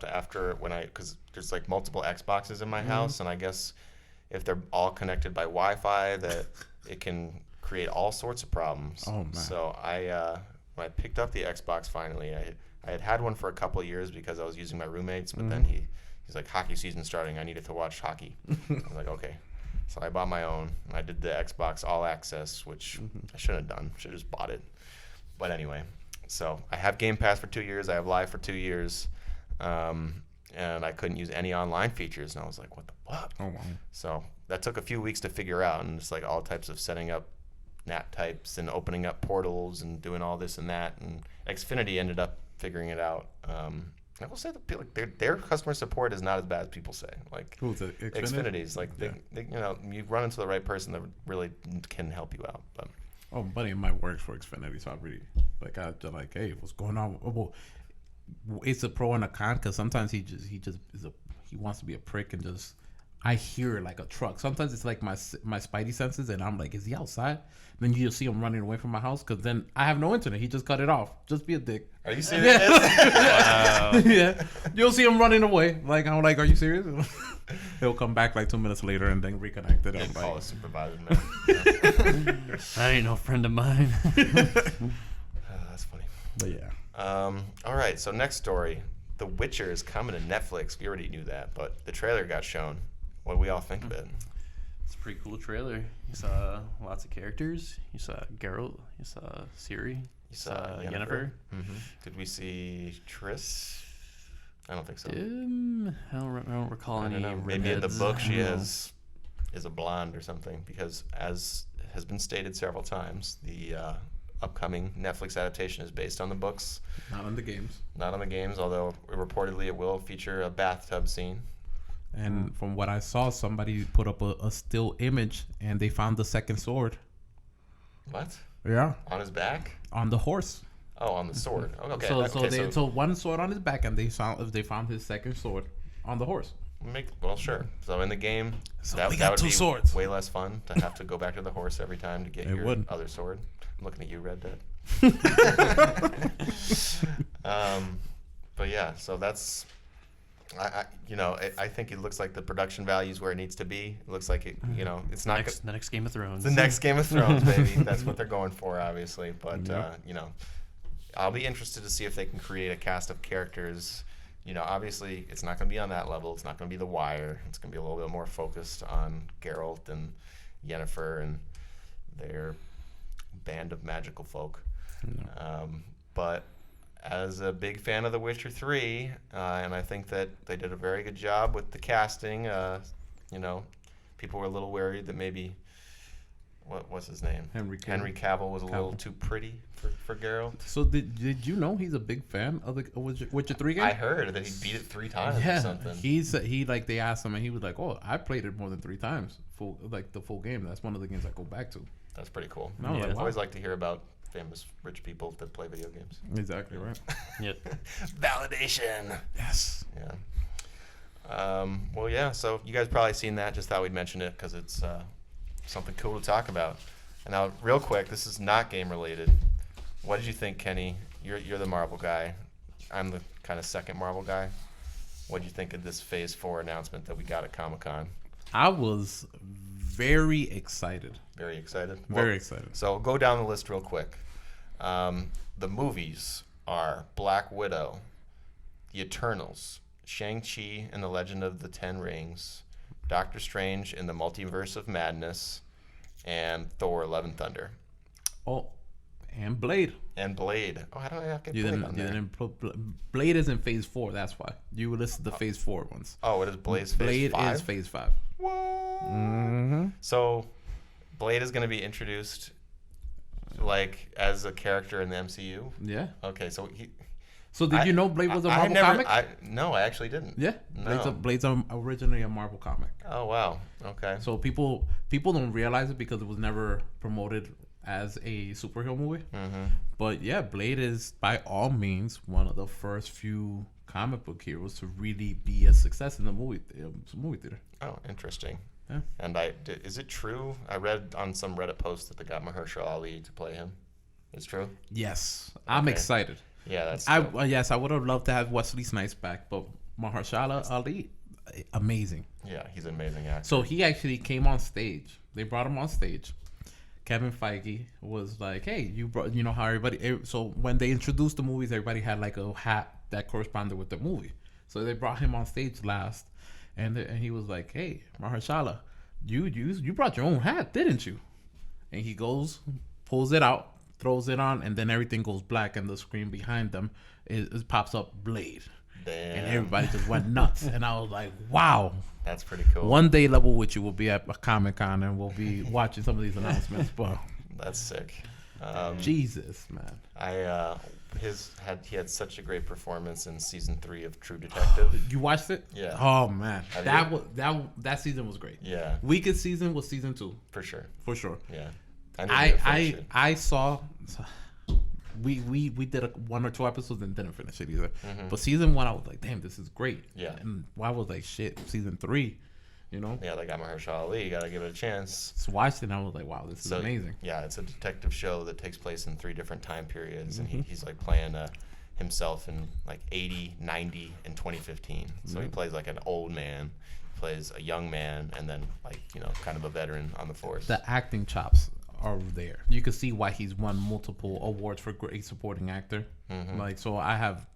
because there's like multiple Xboxes in my house, and I guess if they're all connected by Wi-Fi, that it can create all sorts of problems. Oh, man. So when I picked up the Xbox finally, I had one for a couple of years because I was using my roommate's, but then he's like, hockey season starting, I needed to watch hockey. I was like, okay. So I bought my own, and I did the Xbox All Access, which I shouldn't have done. Should have just bought it. But anyway, so I have Game Pass for 2 years. I have Live for 2 years. And I couldn't use any online features. And I was like, what the fuck? Oh wow. So that took a few weeks to figure out. And it's like all types of setting up NAT types and opening up portals and doing all this and that. And Xfinity ended up figuring it out. I will say that their customer support is not as bad as people say. Like Who's it? Xfinity's, like they, you run into the right person that really can help you out. But Oh, buddy of mine works for Xfinity, so I really I like, hey, what's going on? Well, it's a pro and a con because sometimes he wants to be a prick and just. I hear like a truck. Sometimes it's like my spidey senses, and I'm like, is he outside? Then you just see him running away from my house because then I have no internet. He just cut it off. Just be a dick. are you serious? Wow. Yeah, you'll see him running away. Like I'm like, are you serious? He'll come back like 2 minutes later and then reconnect it. I'm Call like, a supervisor, man. That ain't no friend of mine. That's funny. but yeah. All right, so next story. The Witcher is coming to Netflix. We already knew that, but the trailer got shown. What do we all think of it? It's a pretty cool trailer. You saw lots of characters. You saw Geralt. You saw Ciri. You saw Yennefer. Mm-hmm. Did we see Triss? I don't think so. I don't recall I any. don't know. Maybe in the redheads. book I she don't know. is a blonde or something, because as has been stated several times, the upcoming Netflix adaptation is based on the books, Not on the games. not on the games, although reportedly it will feature a bathtub scene. And from what I saw, somebody put up a still image and they found the second sword. What? Yeah. On his back? On the horse. Oh, on the sword. Oh, okay. So one sword on his back and they found his second sword on the horse. Sure. So in the game, So that we got would two be swords. way less fun to have to go back to the horse every time to get It your would. other sword. I'm looking at you, Red Dead. But yeah, so that's, I think it looks like the production value is where it needs to be. It looks like it, it's not The next Game of Thrones. the next Game of Thrones, baby. That's what they're going for, obviously. But Yep. I'll be interested to see if they can create a cast of characters. Obviously, it's not going to be on that level. It's not going to be The Wire. It's going to be a little bit more focused on Geralt and Yennefer and their band of magical folk. But as a big fan of The Witcher 3, and I think that they did a very good job with the casting, people were a little worried that maybe what's his name? Henry Cavill. Henry Cavill was a little too pretty for Geralt. So did you know he's a big fan of the Witcher 3 game? I heard that he beat it 3 times or something. He like they asked him and he was like, "Oh, I played it more than 3 times, the full game. That's one of the games I go back to." That's pretty cool. No, like, I wow. always like to hear about famous rich people that play video games. Exactly right. Yep. Validation. Yes. Yeah. Well, yeah. So you guys probably seen that. Just thought we'd mention it because it's something cool to talk about. And now, real quick, this is not game related. What did you think, Kenny? You're the Marvel guy. I'm the kind of second Marvel guy. What did you think of this Phase 4 announcement that we got at Comic-Con? I was very excited. Very excited. Very excited. So we'll go down the list real quick. The movies are Black Widow, The Eternals, Shang-Chi and the Legend of the Ten Rings, Doctor Strange in the Multiverse of Madness, and Thor: Love and Thunder. Oh, and Blade. And Blade. Oh, how did I not get You Blade didn't. on You there? didn't. Blade is in Phase 4. That's why you listed the Phase 4 ones. Oh, it is Blade's Phase Blade 5? is Phase 5. What? Mm-hmm. So, Blade is going to be introduced, like, as a character in the MCU? Yeah. Okay, so So did you know Blade was a Marvel comic? No, I actually didn't. Yeah. No. Blade's originally a Marvel comic. Oh, wow. Okay. So people don't realize it because it was never promoted as a superhero movie. Mm-hmm. But yeah, Blade is by all means one of the first few comic book heroes to really be a success in the movie theater. Oh, interesting. Yeah. And is it true? I read on some Reddit post that they got Mahershala Ali to play him. It's true? Yes, I'm Okay. excited. Yeah, that's I dope. would have loved to have Wesley Snipes back, but Mahershala Ali, amazing. Yeah, he's an amazing actor. So he actually came on stage. They brought him on stage. Kevin Feige was like, "Hey, you know how everybody." So when they introduced the movies, everybody had like a hat that corresponded with the movie. So they brought him on stage last, and he was like, "Hey, Mahershala, you brought your own hat, didn't you?" And he goes, pulls it out, throws it on, and then everything goes black, and the screen behind them it pops up Blade. Damn. And everybody just went nuts. And I was like, wow. That's pretty cool. One day Level with you will be at a Comic-Con and we'll be watching some of these announcements. But That's sick. Jesus, man. He had such a great performance in season 3 of True Detective. You watched it? Yeah. Oh man. Have you? That season was great. Yeah, Weakest season was season 2, for sure. for sure. Yeah. I I saw we did 1 or 2 episodes and didn't finish it either. Mm-hmm. But season 1 I was like, damn, this is great. Yeah. And I was like, shit, season 3, you know? Yeah, they got Mahershala Ali. You gotta give it a chance. So watched it and I was like, wow, this is amazing. Yeah, it's a detective show that takes place in 3 different time periods, Mm-hmm. and he's like playing himself in like 80, 90, and 2015. So he plays like an old man, plays a young man, and then like kind of a veteran on the force. The acting chops are there. You can see why he's won multiple awards for great supporting actor. Mm-hmm. Like, so I have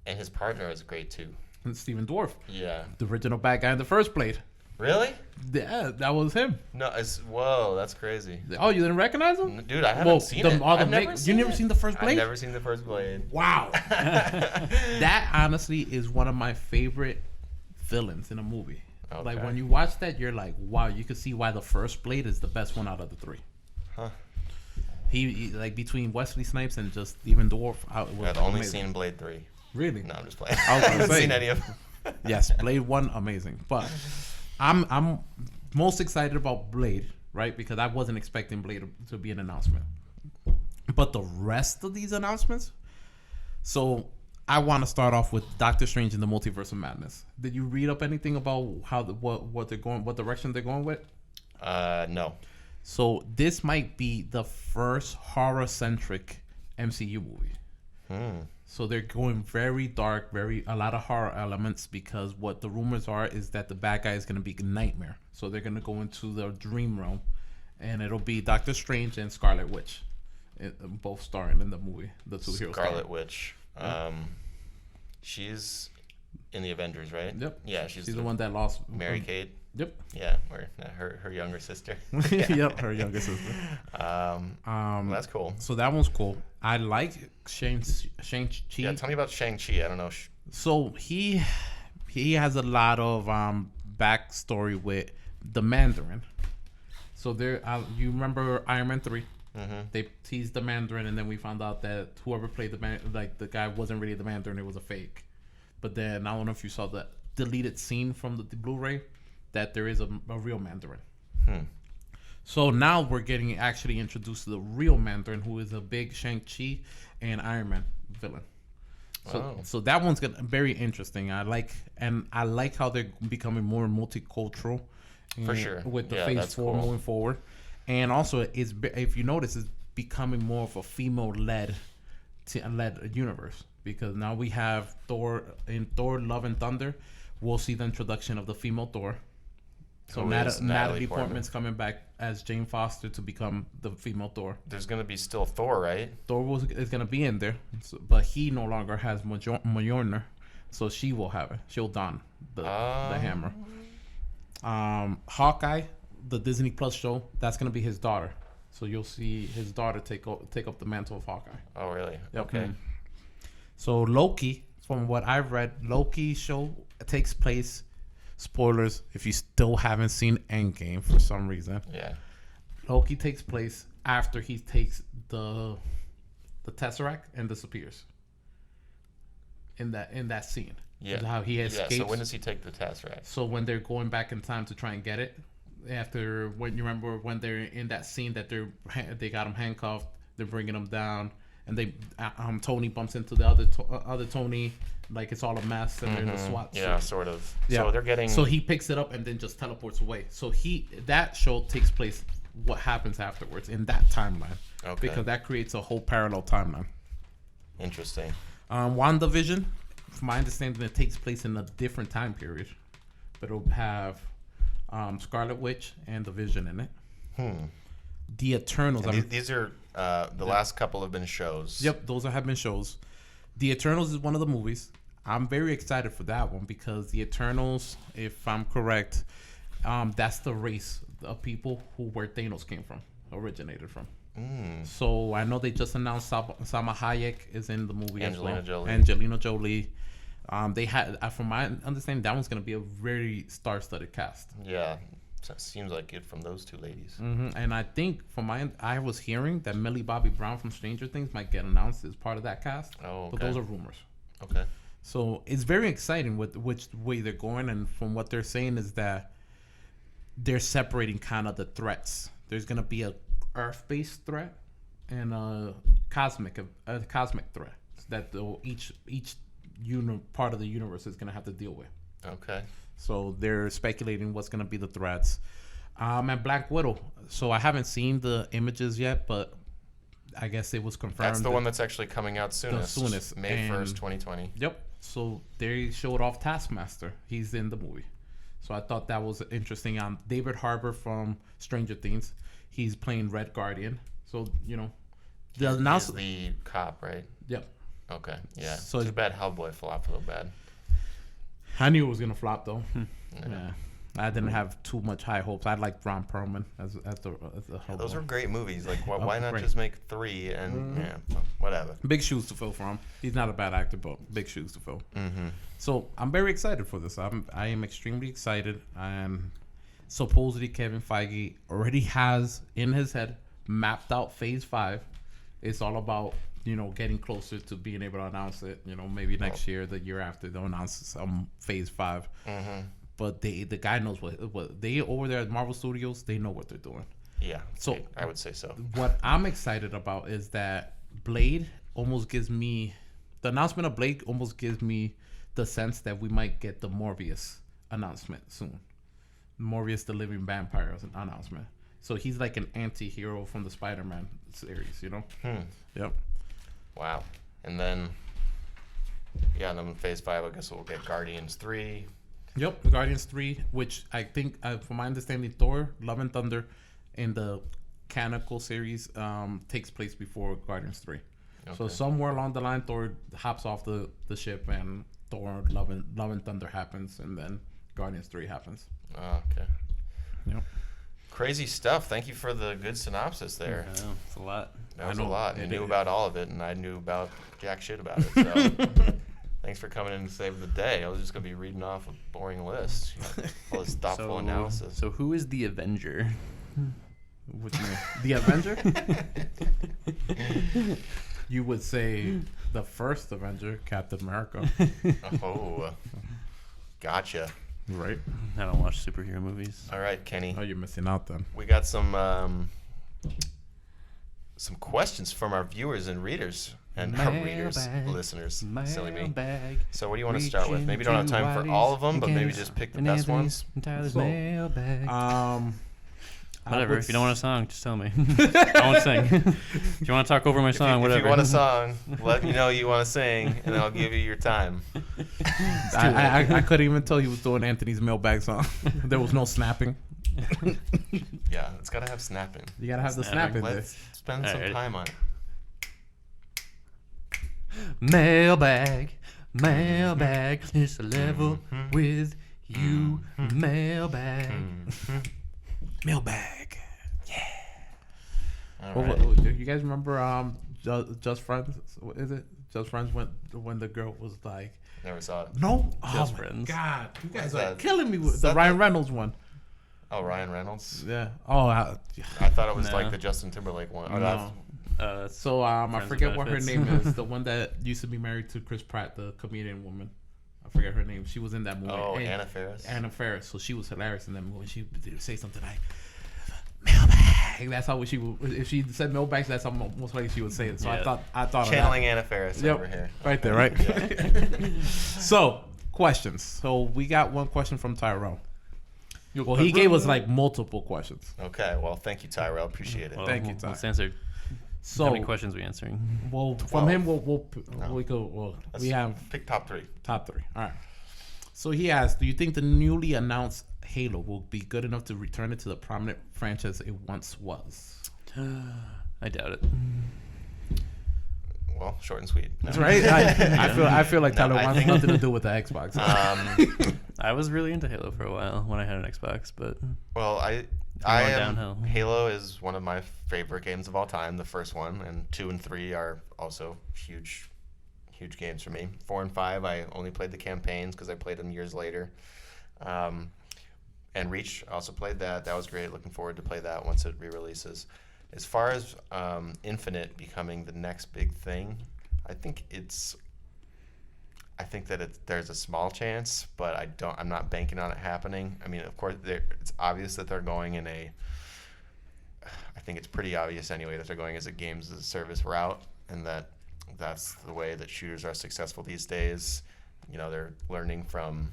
And his partner is great too. Stephen Dwarf, Yeah. the original bad guy in the first Blade. Really? Yeah, that was him. No, whoa, that's crazy. Oh, you didn't recognize him? Dude, I haven't seen it. All the I've never you never seen the first Blade? I've never seen the first Blade. Wow. That honestly is one of my favorite villains in a movie. Like Okay. when you watch that, you're like, wow, you can see why the first Blade is the best one out of the 3. Huh. He like between Wesley Snipes and just Stephen Dwarf. I've only seen Blade 3. Really? No, I'm just playing. I was gonna haven't say. seen any of them. Yes, Blade 1, amazing. But I'm most excited about Blade, right? Because I wasn't expecting Blade to be an announcement. But the rest of these announcements, so I want to start off with Doctor Strange in the Multiverse of Madness. Did you read up anything about how what they're going, what direction they're going with? No. So this might be the first horror-centric MCU movie. So they're going very dark, a lot of horror elements, because what the rumors are is that the bad guy is going to be Nightmare. So they're going to go into the dream realm, and it'll be Doctor Strange and Scarlet Witch, both starring in the movie. The 2 heroes. Scarlet Witch. She's in the Avengers, right? Yep. Yeah, she's the one that lost Mary Kate. Yep. Yeah, or her younger sister. Yep, her younger sister. That's cool. So that one's cool. I like Shang-Chi. Yeah, tell me about Shang-Chi. I don't know. So he has a lot of backstory with the Mandarin. So there, you remember Iron Man 3? Mm-hmm. They teased the Mandarin, and then we found out that whoever played the guy wasn't really the Mandarin; it was a fake. But then I don't know if you saw the deleted scene from the Blu-ray that there is a real Mandarin. So now we're getting actually introduced to the real Mandarin, who is a big Shang-Chi and Iron Man villain. So that one's very interesting. I like how they're becoming more multicultural. For sure. With the Yeah, Phase that's 4 cool. moving forward, and also if you notice, it's becoming more of a female-led universe, because now we have Thor Love and Thunder. We'll see the introduction of the female Thor. So Who is Natalie Portman's coming back as Jane Foster to become the female Thor. There's gonna be still Thor, right? Thor is going to be in there, but he no longer has Mjolnir, so she will have it. She'll don the hammer. Hawkeye, the Disney Plus show, that's going to be his daughter. So you'll see his daughter take up the mantle of Hawkeye. Oh, really? Yep. Okay. So Loki, from what I've read, Loki show takes place. Spoilers if you still haven't seen Endgame for some reason. Yeah. Loki takes place after he takes the Tesseract and disappears. In that scene. Yeah. Is how he escapes. So when does he take the Tesseract? So when they're going back in time to try and get it, after when you remember when they're in that scene that they got him handcuffed, they're bringing him down, and they Tony bumps into the other Tony, like it's all a mess, and they're in the SWAT. Yeah, suit. sort of. Yeah. So they're getting. So he picks it up and then just teleports away. So that show takes place. What happens afterwards in that timeline? Okay. Because that creates a whole parallel timeline. Interesting. WandaVision, from my understanding, it takes place in a different time period, but it'll have Scarlet Witch and the Vision in it. The Eternals. These are the last couple have been shows. Yep, those have been shows. The Eternals is one of the movies. I'm very excited for that one because the Eternals, if I'm correct, that's the race of people where Thanos originated from. So I know they just announced Salma Hayek is in the movie Angelina as well. Jolie. Angelina Jolie. They had, from my understanding, that one's going to be a very star-studded cast. Yeah. So it seems like it from those two ladies. And I think I was hearing that Millie Bobby Brown from Stranger Things might get announced as part of that cast. Oh, okay. But those are rumors. Okay. So it's very exciting with which way they're going, and from what they're saying is that they're separating kind of the threats. There's going to be a Earth-based threat and a cosmic threat that each part of the universe is going to have to deal with. Okay. So they're speculating what's going to be the threats. And Black Widow. So I haven't seen the images yet, but I guess it was confirmed. That's the one that's actually coming out soonest. The soonest. May 1st, 2020. Yep. So they showed off Taskmaster. He's in the movie. So I thought that was interesting. David Harbour from Stranger Things. He's playing Red Guardian. So, He's the cop, right? Yep. Okay. Yeah. So Too bad Hellboy flopped real bad. I knew it was gonna flop though. Yeah. I didn't have too much high hopes. I liked Ron Perlman as the Hellboy. Those are great movies. Like, why not great. just make 3 and whatever. Big shoes to fill for him. He's not a bad actor, but big shoes to fill. So I'm very excited for this. I am extremely excited. And supposedly Kevin Feige already has in his head mapped out Phase 5. It's all about getting closer to being able to announce it. Maybe next year, the year after, they'll announce some Phase 5. But the guy knows what they over there at Marvel Studios. They know what they're doing. Yeah. So I would say so. What I'm excited about is that Blade almost gives me the announcement of Blade almost gives me the sense that we might get the Morbius announcement soon. Morbius, the Living Vampire announcement. So he's like an anti-hero from the Spider-Man series, Yep. Wow. And then, and then Phase 5, I guess we'll get Guardians 3. Yep, Guardians 3, which I think, from my understanding, Thor, Love and Thunder, in the canonical series takes place before Guardians 3. Okay. So somewhere along the line, Thor hops off the ship, and Thor, Love and Thunder happens, and then Guardians 3 happens. Oh, okay. Yep. Crazy stuff. Thank you for the good synopsis there. I know, it's a lot. That was a lot. You knew about all of it, and I knew about jack shit about it. So thanks for coming in and saving the day. I was just going to be reading off a boring list. All this thoughtful analysis. So who is the Avenger? What do you mean? The Avenger? You would say the first Avenger, Captain America, Oh, gotcha. right? I don't watch superhero movies. All right, Kenny. Oh, you're missing out then. We got some questions from our viewers and readers and our readers, Mailbag. listeners. Silly me. Mailbag. So what do you want to start with? Maybe you don't have time for all of them, but maybe just pick the best ones. Tyler's So, mailbag. I Whatever. would If you don't want a song, just tell me. I won't sing. If you want to talk over my song, If whatever. you want a song, let me know you want to sing, and I'll give you your time. I couldn't even tell you was doing Anthony's mailbag song. There was no snapping. Yeah, it's got to have snapping. You gotta have the snap Snapping. in there. Let's spend some Alright. time on it. Mailbag. Mailbag. It's a level with you. Mailbag. Mailbag. All Well, right. do you guys remember Just Friends? What is it? Just Friends when the girl was like, Never saw it. no, Just oh my Friends. God, you guys What's are that? killing me with Is the that Ryan the- Reynolds one. Oh, Ryan Reynolds. Yeah. Oh, I thought it was No. like the Justin Timberlake one. Oh, no. that's- That's So I Friends with forget what her Benefits. name is. The one that used to be married to Chris Pratt, the comedian woman. I forget her name. She was in that movie. Oh, And- Anna Faris. Anna Faris. So she was hilarious in that movie. She would say something like mailbag. That's how she would. If she said mailbag, that's how most likely she would say it. So Yeah. I thought Channeling of Anna Faris that. over here. Right there, right? Yeah. So questions. So we got one question from Tyrell. Well, he gave us like multiple questions. Okay, well, thank you, Tyrell. Appreciate it. well, Thank you, Let's Ty. answer. So How many questions are we answering? well, 12. from him, No. we go. Well, Let's we have pick top 3. top 3. All right. So he asked, do you think the newly announced Halo will be good enough to return it to the prominent franchise it once was? I doubt it. Well, short and sweet. No. That's right. I feel like No, Tyler I wants think- nothing to do with the Xbox. I was really into Halo for a while when I had an Xbox, but Well, I went am. downhill. Halo is one of my favorite games of all time. The first one, and 2 and 3 are also huge games for me. 4 and 5, I only played the campaigns because I played them years later. And Reach, I also played that. That was great. Looking forward to play that once it re-releases. As far as Infinite becoming the next big thing, I think that there's a small chance, but I'm not banking on it happening. I mean, of course, it's obvious that they're going in I think it's pretty obvious anyway that they're going as a games as a service route, and that's the way that shooters are successful these days. You know, they're learning from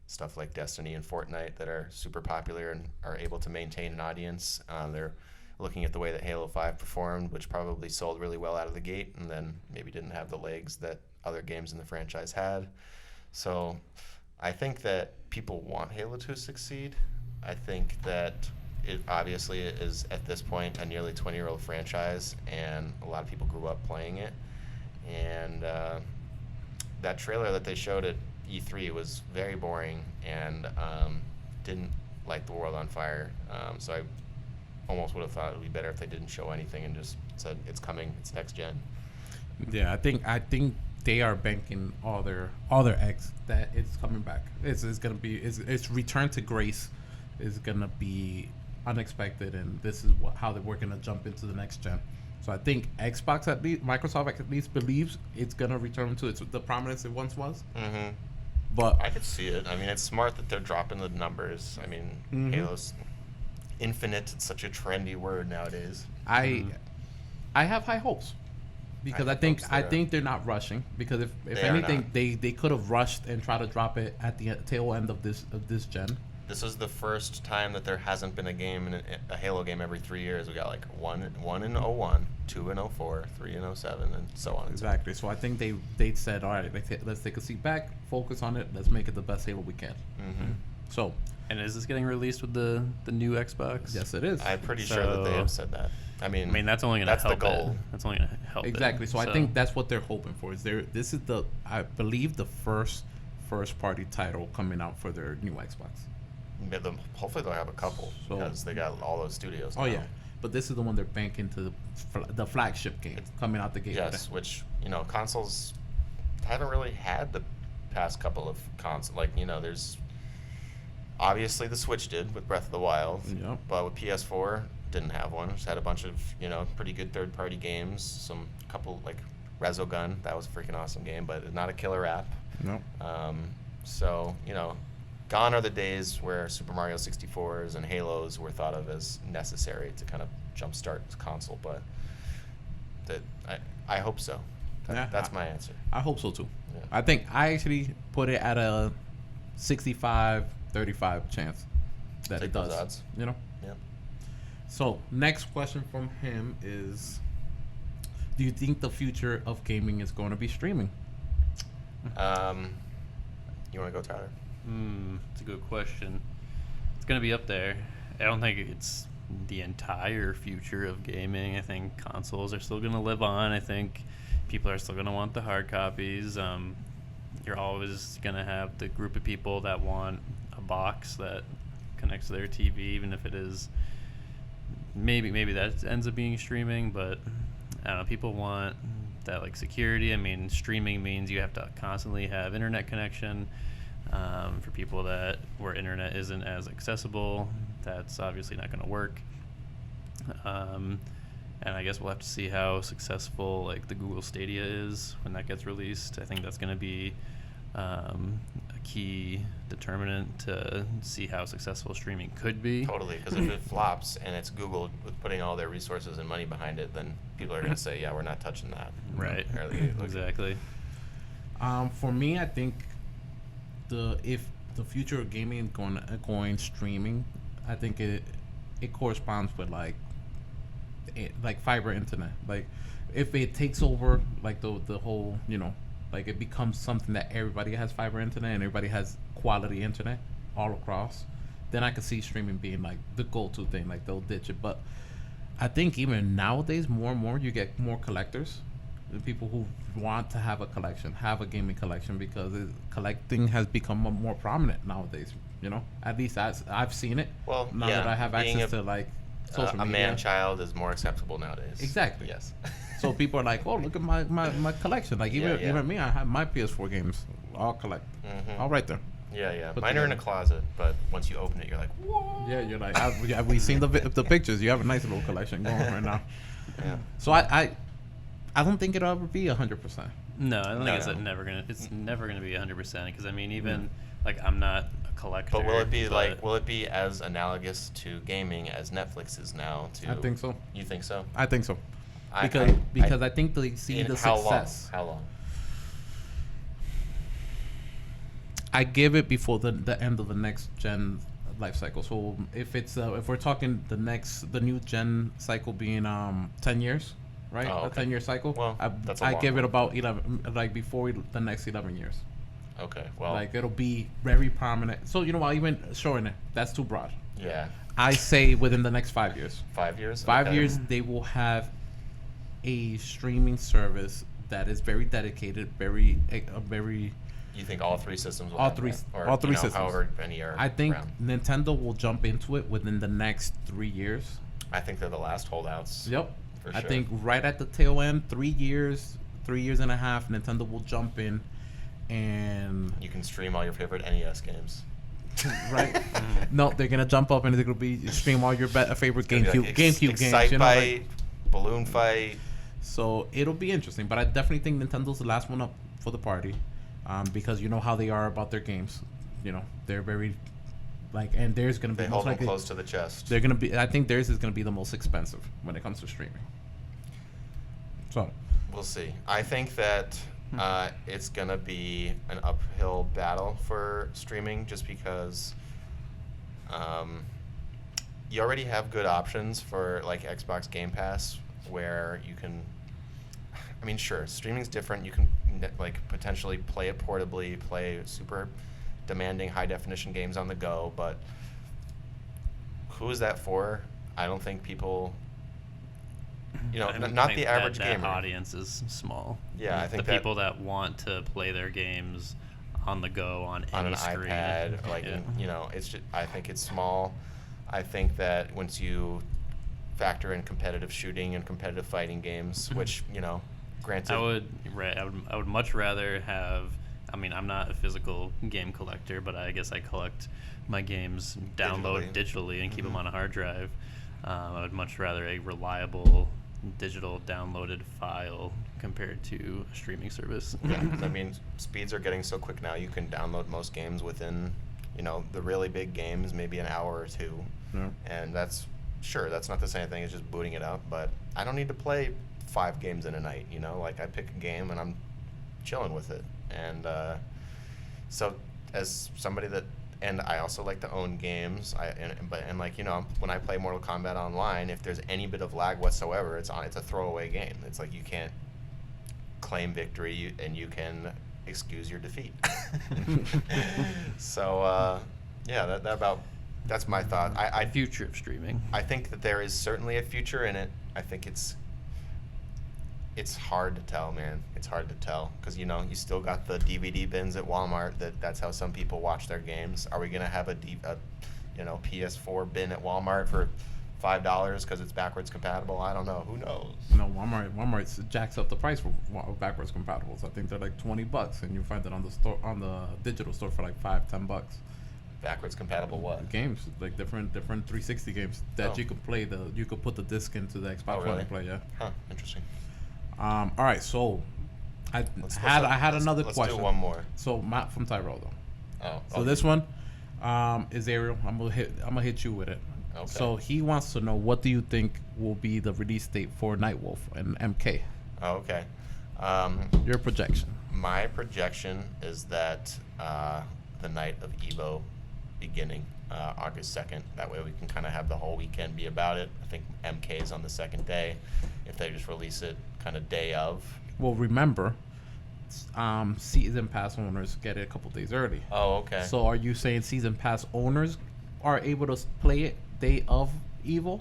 stuff like Destiny and Fortnite that are super popular and are able to maintain an audience. They're looking at the way that Halo 5 performed, which probably sold really well out of the gate, and then maybe didn't have the legs that other games in the franchise had. So I think that people want Halo to succeed. I think that it obviously is, at this point, a nearly 20-year-old franchise, and a lot of people grew up playing it. And that trailer that they showed at E3 was very boring and didn't light the world on fire. So I almost would have thought it would be better if they didn't show anything and just said it's coming, it's next gen. Yeah, I think they are banking all their eggs that it's coming back. It's gonna be its return to grace is gonna be unexpected, and this is how we're gonna jump into the next gen. So I think Microsoft at least believes it's gonna return to the prominence it once was. Mm-hmm. But I could see it. I mean, it's smart that they're dropping the numbers. I mean, Mhm. Halo's infinite. It's such a trendy word nowadays. I have high hopes because I I think hope so. they're not rushing, because if They are anything not. they could have rushed and tried to drop it at the tail end of this gen. This is the first time that there hasn't been a game in a Halo game every 3 years. We got like one in 01, 2 in 04, 3 in 07, and so on. And so on. Exactly. So I think they said, all right, let's take a seat back, focus on it, let's make it the best Halo we can. Mm-hmm. So And is this getting released with the new Xbox? yes, it is. I'm pretty sure that they So- have said that. I mean, that's only gonna that's the help goal. it. That's only gonna help it. Exactly. So I think that's what they're hoping for. This is I believe the first party title coming out for their new Xbox. Yeah, hopefully they'll have a couple So- because they got all those studios. Oh now. yeah, but this is the one they're banking to the flagship game coming out the gate. Yes, which consoles haven't really had the past couple of consoles. Like there's obviously the Switch did with Breath of the Wild, Yep. but with PS4 didn't have one. Just had a bunch of pretty good third-party games. Some couple like Resogun, that was a freaking awesome game, but not a killer app. Nope. So gone are the days where Super Mario 64s and Halos were thought of as necessary to kind of jumpstart the console, but I hope so. That's my answer. I hope so too. Yeah. I think I actually put it at a 65-35 chance that Take it those does. odds. Yeah. So next question from him is, do you think the future of gaming is going to be streaming? You want to go, Tyler? It's a good question. It's gonna be up there. I don't think it's the entire future of gaming. I think consoles are still gonna live on. I think people are still gonna want the hard copies. You're always gonna have the group of people that want a box that connects to their TV, even if it is maybe that ends up being streaming. But I don't know. People want that like security. I mean, streaming means you have to constantly have internet connection. For people where internet isn't as accessible, that's obviously not going to work. And I guess we'll have to see how successful like the Google Stadia is when that gets released. I think that's going to be a key determinant to see how successful streaming could be. Totally, because if it flops and it's Google with putting all their resources and money behind it, then people are going to say, yeah, we're not touching that. Right. Exactly. For me, I think if the future of gaming is going streaming, I think it corresponds with like fiber internet. Like if it takes over like the whole, like it becomes something that everybody has fiber internet and everybody has quality internet all across, then I could see streaming being like the go-to thing. Like they'll ditch it. But I think even nowadays, more and more you get more collectors. The people who want to have a gaming collection, because collecting has become more prominent nowadays. At least I've seen it. Well, now that I have access to like social a media. man-child is more acceptable nowadays. Exactly. Yes. So people are like, oh, look at my collection. Like even me, I have my PS4 games all collect, all right there. Yeah. Put Mine are in a together. closet, but once you open it, you're like, whoa. Yeah, you're like, have we seen the pictures? You have a nice little collection going right now. Yeah. So I don't think it'll ever be 100%. No, I don't think No. it's never gonna be 100%. Because I mean, even like I'm not a collector. But will it be as analogous to gaming as Netflix is now? I think so. You think so? I think so. I think they see the how success. How long? I give it before the end of the next gen life cycle. So if we're talking the new gen cycle being 10 years, right? Oh, A okay. 10-year cycle. Well, that's a I long give it one. about 11, like before the next 11 years. Okay. Well. Like it'll be very prominent. So I'll even shorten it. That's too broad. Yeah. I say within the next 5 years. 5 years. 5 Okay. years, they will have a streaming service that is very dedicated, very. You think all three systems will All have three- that? Or, all three systems. However many are I think around. Nintendo will jump into it within the next 3 years. I think they're the last holdouts. Yep. For I sure. think right at the tail end, 3 years and a half, Nintendo will jump in, and You can stream all your favorite NES games. right. No, they're gonna jump up and they're gonna be stream all your favorite It's gonna be GameCube like GameCube Excite games. Fight, Balloon Fight. So it'll be interesting, but I definitely think Nintendo's the last one up for the party, because you know how they are about their games. They're very and theirs gonna be They most hold them likely. close to the chest. They're gonna be. I think theirs is gonna be the most expensive when it comes to streaming. So We'll see. I think that it's going to be an uphill battle for streaming just because you already have good options for like Xbox Game Pass where you can, I mean, sure, streaming's different. You can like potentially play it portably, play super demanding high definition games on the go, but who is that for? I don't think people, I not think the average that gamer. audience is small. Yeah, I think the that- people that want to play their games on the go on On any an screen. iPad, like Yeah. it's just. I think it's small. I think that once you factor in competitive shooting and competitive fighting games, which granted, I would much rather have I mean, I'm not a physical game collector, but I guess I collect my games download digitally and keep them on a hard drive. I would much rather a reliable digital downloaded file compared to a streaming service. Yeah, 'cause I mean, speeds are getting so quick now. You can download most games within, the really big games, maybe an hour or two. Yeah. And that's not the same thing as just booting it up. But I don't need to play 5 games in a night. Like I pick a game and I'm chilling with it. And so as somebody and I also like to own games. When I play Mortal Kombat Online, if there's any bit of lag whatsoever, it's a throwaway game. It's like you can't claim victory and you can excuse your defeat. So that's my thought. I Future of streaming. I think that there is certainly a future in it. I think it's hard to tell, man. It's hard to tell because you still got the DVD bins at Walmart. That's how some people watch their games. Are we gonna have a PS4 bin at Walmart for $5 because it's backwards compatible? I don't know. Who knows? No, Walmart jacks up the price for backwards compatibles. I think they're like $20, and you find it on the digital store for like $5-10. Backwards compatible what? Games like different 360 games that you could play. You could put the disc into the Xbox One and play. Yeah. Huh. Interesting. All right, so I had another question. Let's do one more. So Matt from Tyrell though. Oh. So this one is Ariel. I'm gonna hit you with it. Okay. So he wants to know, what do you think will be the release date for Nightwolf and MK? Oh, okay. Your projection. My projection is that the night of Evo beginning August 2nd. That way we can kind of have the whole weekend be about it. I think MK is on the second day. If they just release it kind of day of. Well, remember, season pass owners get it a couple days early. Oh, okay. So are you saying season pass owners are able to play it day of Evo?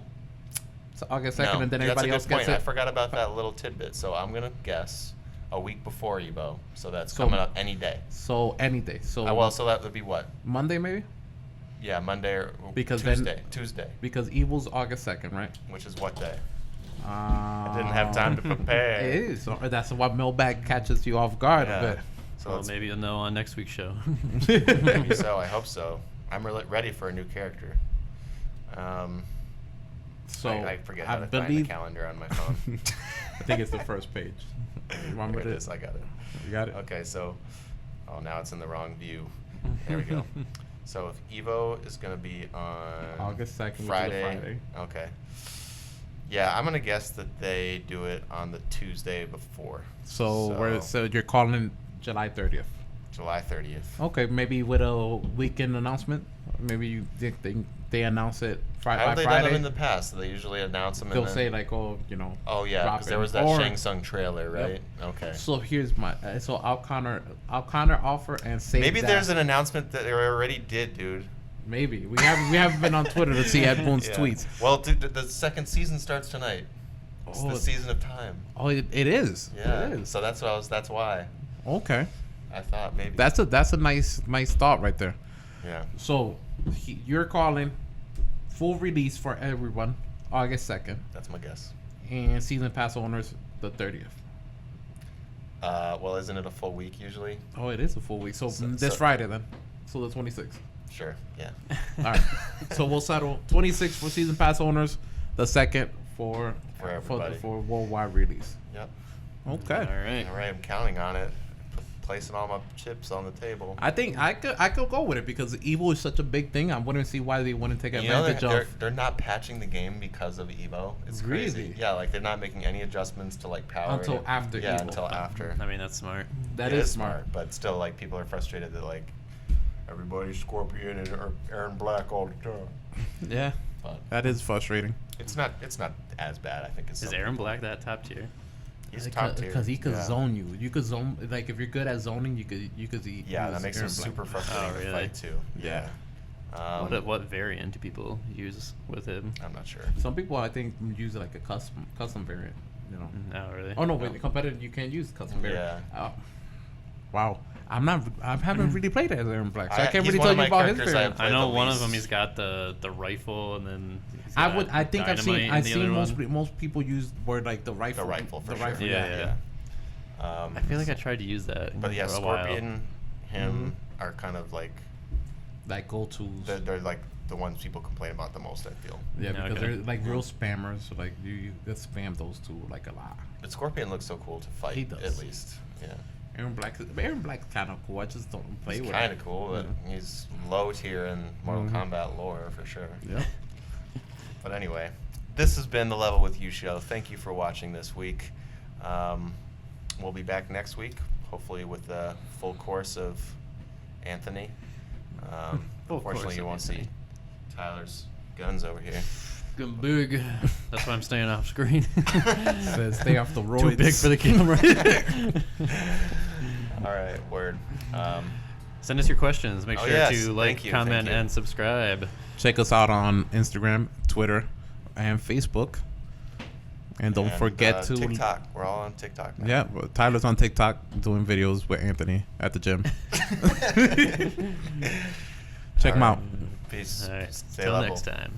So August 2nd, and then everybody else gets it? I forgot about that little tidbit. So I'm going to guess a week before Evo. So that's coming up any day. So any day. So so that would be what? Monday maybe? Yeah, Monday or because Tuesday. Because Evo's August 2nd, right? Which is what day? I didn't have time to prepare. It is. So that's why Mailbag catches you off guard a bit. So maybe you'll know on next week's show. Maybe so. I hope so. I'm really ready for a new character. So I forget how to find the calendar on my phone. I think it's the first page. Remember this? I got it. You got it. Okay, so now it's in the wrong view. There we go. So if Evo is going to be on August 2nd, Friday. Okay. Yeah, I'm going to guess that they do it on the Tuesday before. So you're calling July 30th. July 30th. Okay, maybe with a weekend announcement. Maybe you think they announce it Friday. How have they done them in the past? They usually announce them. They'll say like, oh yeah, because there was that Shang Tsung trailer, right? Yep. Okay. So here's my. So I'll counter offer and say. Maybe there's an announcement that they already did, dude. Maybe we haven't been on Twitter to see Ed Boon's tweets. Well, dude, the second season starts tonight. It's the season of time. Oh, it is. Yeah. It is. So that's why. Okay. I thought maybe. That's a nice thought right there. Yeah. So you're calling full release for everyone August 2nd. That's my guess. And season pass owners the 30th. Well, isn't it a full week usually? Oh, it is a full week. So this Friday then. So the 26th. Sure. Yeah. All right. So we'll settle 26 for season pass owners, the 2nd for everybody for worldwide release. Yep. Okay. All right. I'm counting on it. Placing all my chips on the table. I think I could go with it because Evo is such a big thing. I wouldn't see why they wouldn't take advantage of. They're not patching the game because of Evo. It's crazy. Really? Yeah, like they're not making any adjustments to like power until after. Yeah, Evo. until after. I mean, that's smart. That is smart, but still, like people are frustrated that like everybody's Scorpion and Aaron Black all the time. Yeah, but that is frustrating. It's not as bad. I think it's. Is Aaron Black that top tier? He's top tier because he could zone you. You could zone if you're good at zoning. You could. Yeah, that makes him super frustrating to fight too. Yeah. What variant do people use with him? I'm not sure. Some people I think use like a custom variant. You know. No, really. Oh no, wait. The competitive you can't use custom variant. Yeah. Wow. I haven't really played as Aaron Black, so I can't really tell you about his variant. I know one of them. He's got the rifle, and then I think I've seen most people use word like the rifle. The rifle for the sure. Rifle, yeah. I feel like I tried to use that. But yeah, for a Scorpion. while. him are kind of like go-tos. they're like the ones people complain about the most, I feel. Yeah, Yeah, because okay. they're like real spammers. So like you spam those two like a lot. But Scorpion looks so cool to fight. He does. At least. Yeah. Aaron Black's kind of cool. I just don't play He's with kind him. of cool, but Yeah. he's low tier in Mortal Mhm. Kombat lore for sure. Yep. But anyway, this has been the Level With You show. Thank you for watching this week. We'll be back next week, hopefully with a full course of Anthony. Full Unfortunately, course you of won't Anthony. see Tyler's guns over here. Getting big. That's why I'm staying off screen. Says stay off the roids. Too big for the camera. All right, word. Send us your questions. Make Oh, sure yes. to like, Thank you, comment, thank you. and subscribe. Check us out on Instagram, Twitter, and Facebook. And don't forget to TikTok. We're all on TikTok now. Yeah, well, Tyler's on TikTok doing videos with Anthony at the gym. Check him All out. right. Peace. All right. Stay Till level. next time.